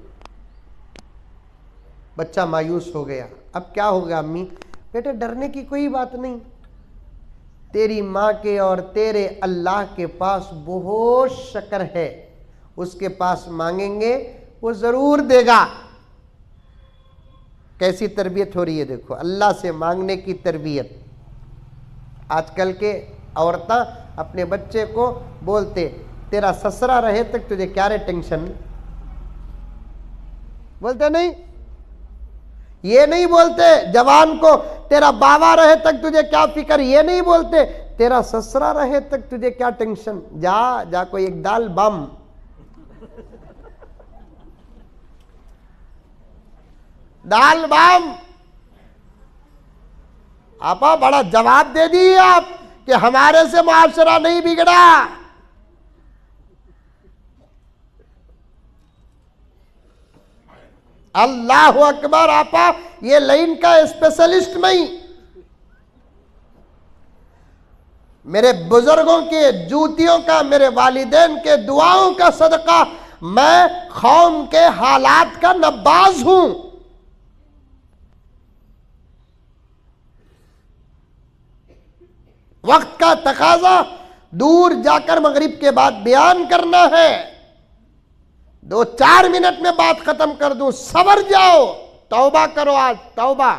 बच्चा मायूस हो गया। अब क्या होगा अम्मी? बेटे डरने की कोई बात नहीं, तेरी माँ के और तेरे अल्लाह के पास बहुत शक्कर है, उसके पास मांगेंगे वो ज़रूर देगा। कैसी तरबियत हो रही है देखो, अल्लाह से मांगने की तरबियत। आजकल के औरतें अपने बच्चे को बोलते तेरा ससुरा रहे तक तुझे क्या रे टेंशन, बोलते नहीं? ये नहीं बोलते जवान को तेरा बाबा रहे तक तुझे क्या फिक्र, ये नहीं बोलते तेरा ससुरा रहे तक तुझे क्या टेंशन। जा जा कोई एक दाल बम। दाल बाम। आपा बड़ा जवाब दे दिए आप कि हमारे से मुआशरा नहीं बिगड़ा। अल्लाह अकबर। आपा ये लाइन का स्पेशलिस्ट नहीं, मेरे बुजुर्गों के जूतियों का, मेरे वालिदैन के दुआओं का सदका मैं कौम के हालात का नब्बाज हूं। वक्त का तकाजा, दूर जाकर मगरिब के बाद बयान करना है। 2-4 मिनट में बात खत्म कर दूं, सबर जाओ, तौबा करो। आज तौबा,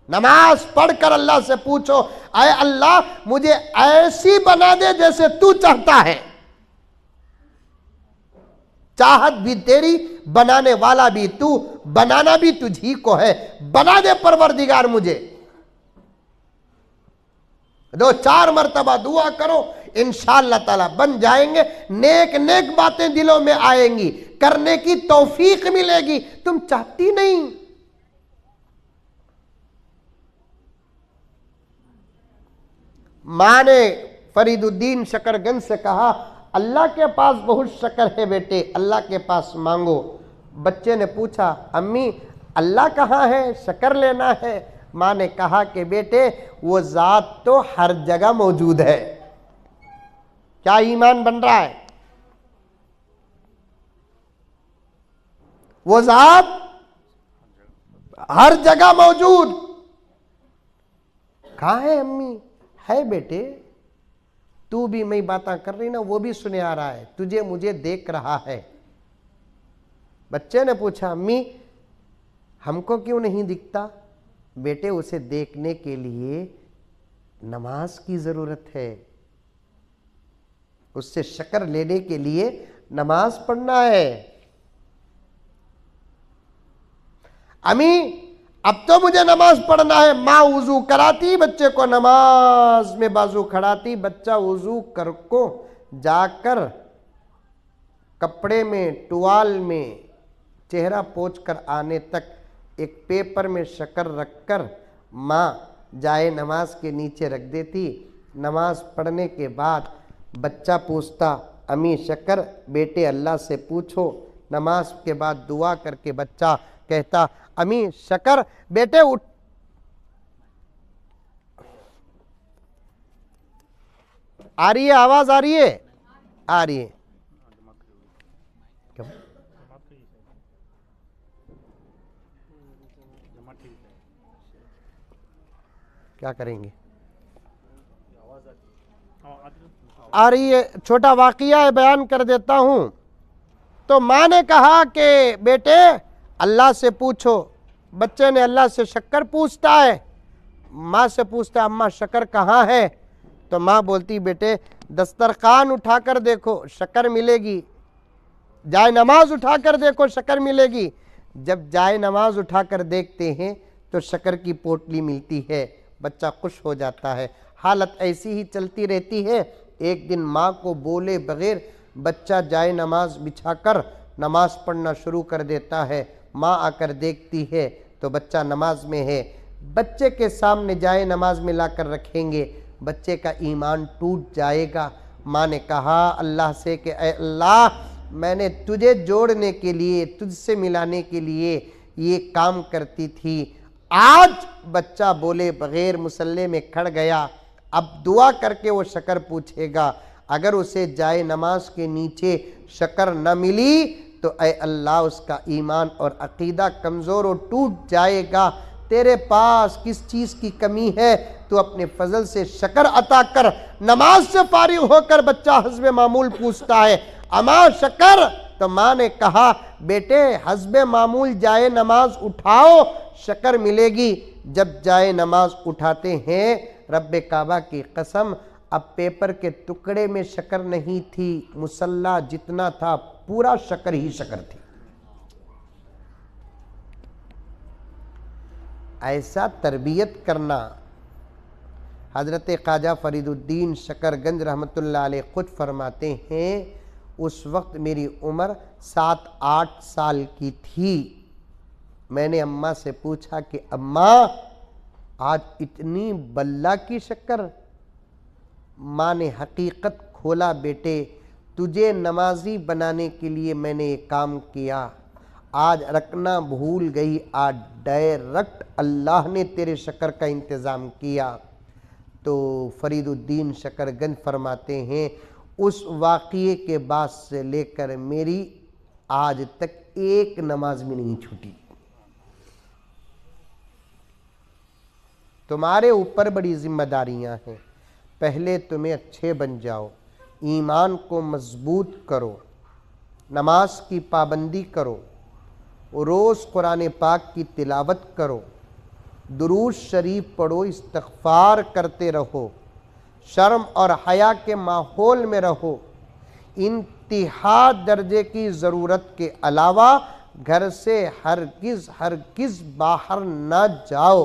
नमाज पढ़कर अल्लाह से पूछो, आए अल्लाह मुझे ऐसी बना दे जैसे तू चाहता है। चाहत भी तेरी, बनाने वाला भी तू, बनाना भी तुझी को है। बना दे परवरदिगार मुझे। 2-4 मरतबा दुआ करो, इंशाअल्लाह ताला बन जाएंगे। नेक नेक बातें दिलों में आएंगी, करने की तौफीक मिलेगी। तुम चाहती नहीं। मां ने फरीदुद्दीन शकरगंज से कहा, अल्लाह के पास बहुत शक्कर है बेटे, अल्लाह के पास मांगो। बच्चे ने पूछा, अम्मी अल्लाह कहाँ है, शक्कर लेना है। मां ने कहा कि बेटे वो जात तो हर जगह मौजूद है। क्या ईमान बन रहा है? वो जात हर जगह मौजूद। कहाँ है अम्मी? है बेटे, तू भी मैं बातें कर रही ना, वो भी सुने आ रहा है, तुझे मुझे देख रहा है। बच्चे ने पूछा, अम्मी हमको क्यों नहीं दिखता? बेटे उसे देखने के लिए नमाज की जरूरत है, उससे शक्कर लेने के लिए नमाज पढ़ना है। अम्मी अब तो मुझे नमाज पढ़ना है। माँ वुजू कराती, बच्चे को नमाज में बाजू खड़ाती। बच्चा वुजू कर को जाकर कपड़े में, टुवाल में चेहरा पोंछ कर आने तक एक पेपर में शक्कर रखकर माँ जाए नमाज के नीचे रख देती। नमाज पढ़ने के बाद बच्चा पूछता, अम्मी शक्कर? बेटे अल्लाह से पूछो। नमाज के बाद दुआ करके बच्चा कहता, अम्मी शक्कर? बेटे उठ। आ रही है आवाज? आ रही है? आ रही है। क्यों? क्या करेंगे? आ रही है। छोटा वाकया है, बयान कर देता हूं। तो मां ने कहा कि बेटे अल्लाह से पूछो। बच्चे ने अल्लाह से शक्कर पूछता है, माँ से पूछता है, अम्मा शक्कर कहाँ है? तो माँ बोलती, बेटे दस्तरखान उठाकर देखो शक्कर मिलेगी, जाए नमाज उठाकर देखो शक्कर मिलेगी। जब जाए नमाज उठाकर देखते हैं तो शक्कर की पोटली मिलती है। बच्चा खुश हो जाता है। हालत ऐसी ही चलती रहती है। एक दिन माँ को बोले बगैर बच्चा जाए नमाज बिछाकर नमाज पढ़ना शुरू कर देता है। माँ आकर देखती है तो बच्चा नमाज में है। बच्चे के सामने जाए नमाज में लाकर रखेंगे, बच्चे का ईमान टूट जाएगा। माँ ने कहा अल्लाह से कि अल्लाह मैंने तुझे जोड़ने के लिए, तुझसे मिलाने के लिए ये काम करती थी। आज बच्चा बोले बगैर मुसल्ले में खड़ गया। अब दुआ करके वो शक्कर पूछेगा। अगर उसे जाए नमाज के नीचे शक्कर न मिली तो ऐ अल्लाह उसका ईमान और अकीदा कमज़ोर और टूट जाएगा। तेरे पास किस चीज़ की कमी है? तू अपने फजल से शक्कर अता कर। नमाज से फारिग होकर बच्चा हस्बे मामूल पूछता है, अम्मा शक्कर? तो माँ ने कहा, बेटे हस्बे मामूल जाए नमाज उठाओ, शक्कर मिलेगी। जब जाए नमाज उठाते हैं, रब्बे काबा की कसम, अब पेपर के टुकड़े में शक्कर नहीं थी, मुसल्ला जितना था पूरा शक्कर ही शक्कर थी। ऐसा तरबियत करना। हजरत ख्वाजा फरीदुद्दीन शकरगंज रहमतुल्लाह अलैह खुद फरमाते हैं, उस वक्त मेरी उम्र 7-8 साल की थी। मैंने अम्मा से पूछा कि अम्मा आज इतनी बल्ला की शक्कर? माँ ने हकीकत खोला, बेटे तुझे नमाजी बनाने के लिए मैंने ये काम किया, आज रखना भूल गई, आज डायरेक्ट अल्लाह ने तेरे शक्कर का इंतज़ाम किया। तो फरीदुद्दीन शकरगंज फरमाते हैं, उस वाक़ये के बाद से लेकर मेरी आज तक एक नमाज भी नहीं छूटी। तुम्हारे ऊपर बड़ी जिम्मेदारियां हैं। पहले तुम्हें अच्छे बन जाओ, ईमान को मजबूत करो, नमाज की पाबंदी करो, रोज़ कुरान पाक की तिलावत करो, दुरूद शरीफ पढ़ो, इस्तग़फ़ार करते रहो, शर्म और हया के माहौल में रहो। इंतहा दर्जे की ज़रूरत के अलावा घर से हरगिज़ बाहर ना जाओ।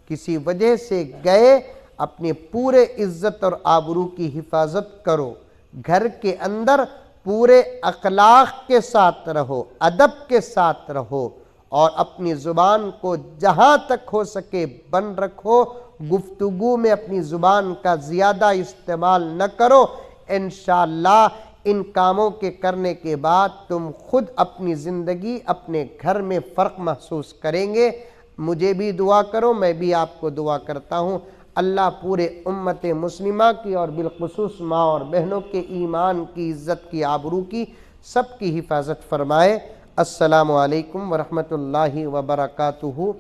किसी वजह से गए, अपने पूरे इज्जत और आबरू की हिफाजत करो। घर के अंदर पूरे अखलाक के साथ रहो, अदब के साथ रहो और अपनी ज़ुबान को जहाँ तक हो सके बंद रखो। गुफ्तगू में अपनी ज़ुबान का ज़्यादा इस्तेमाल न करो। इंशाअल्लाह इन कामों के करने के बाद तुम खुद अपनी ज़िंदगी, अपने घर में फ़र्क महसूस करेंगे। मुझे भी दुआ करो, मैं भी आपको दुआ करता हूँ। अल्लाह पूरे उम्मत मुस्लिमा की और बिलखुसूस माँ और बहनों के ईमान की, इज़्ज़त की, आबरू की, सब की हिफाजत फरमाए। अस्सलामु अलैकुम वरहमतुल्लाहि वबरकातुहू।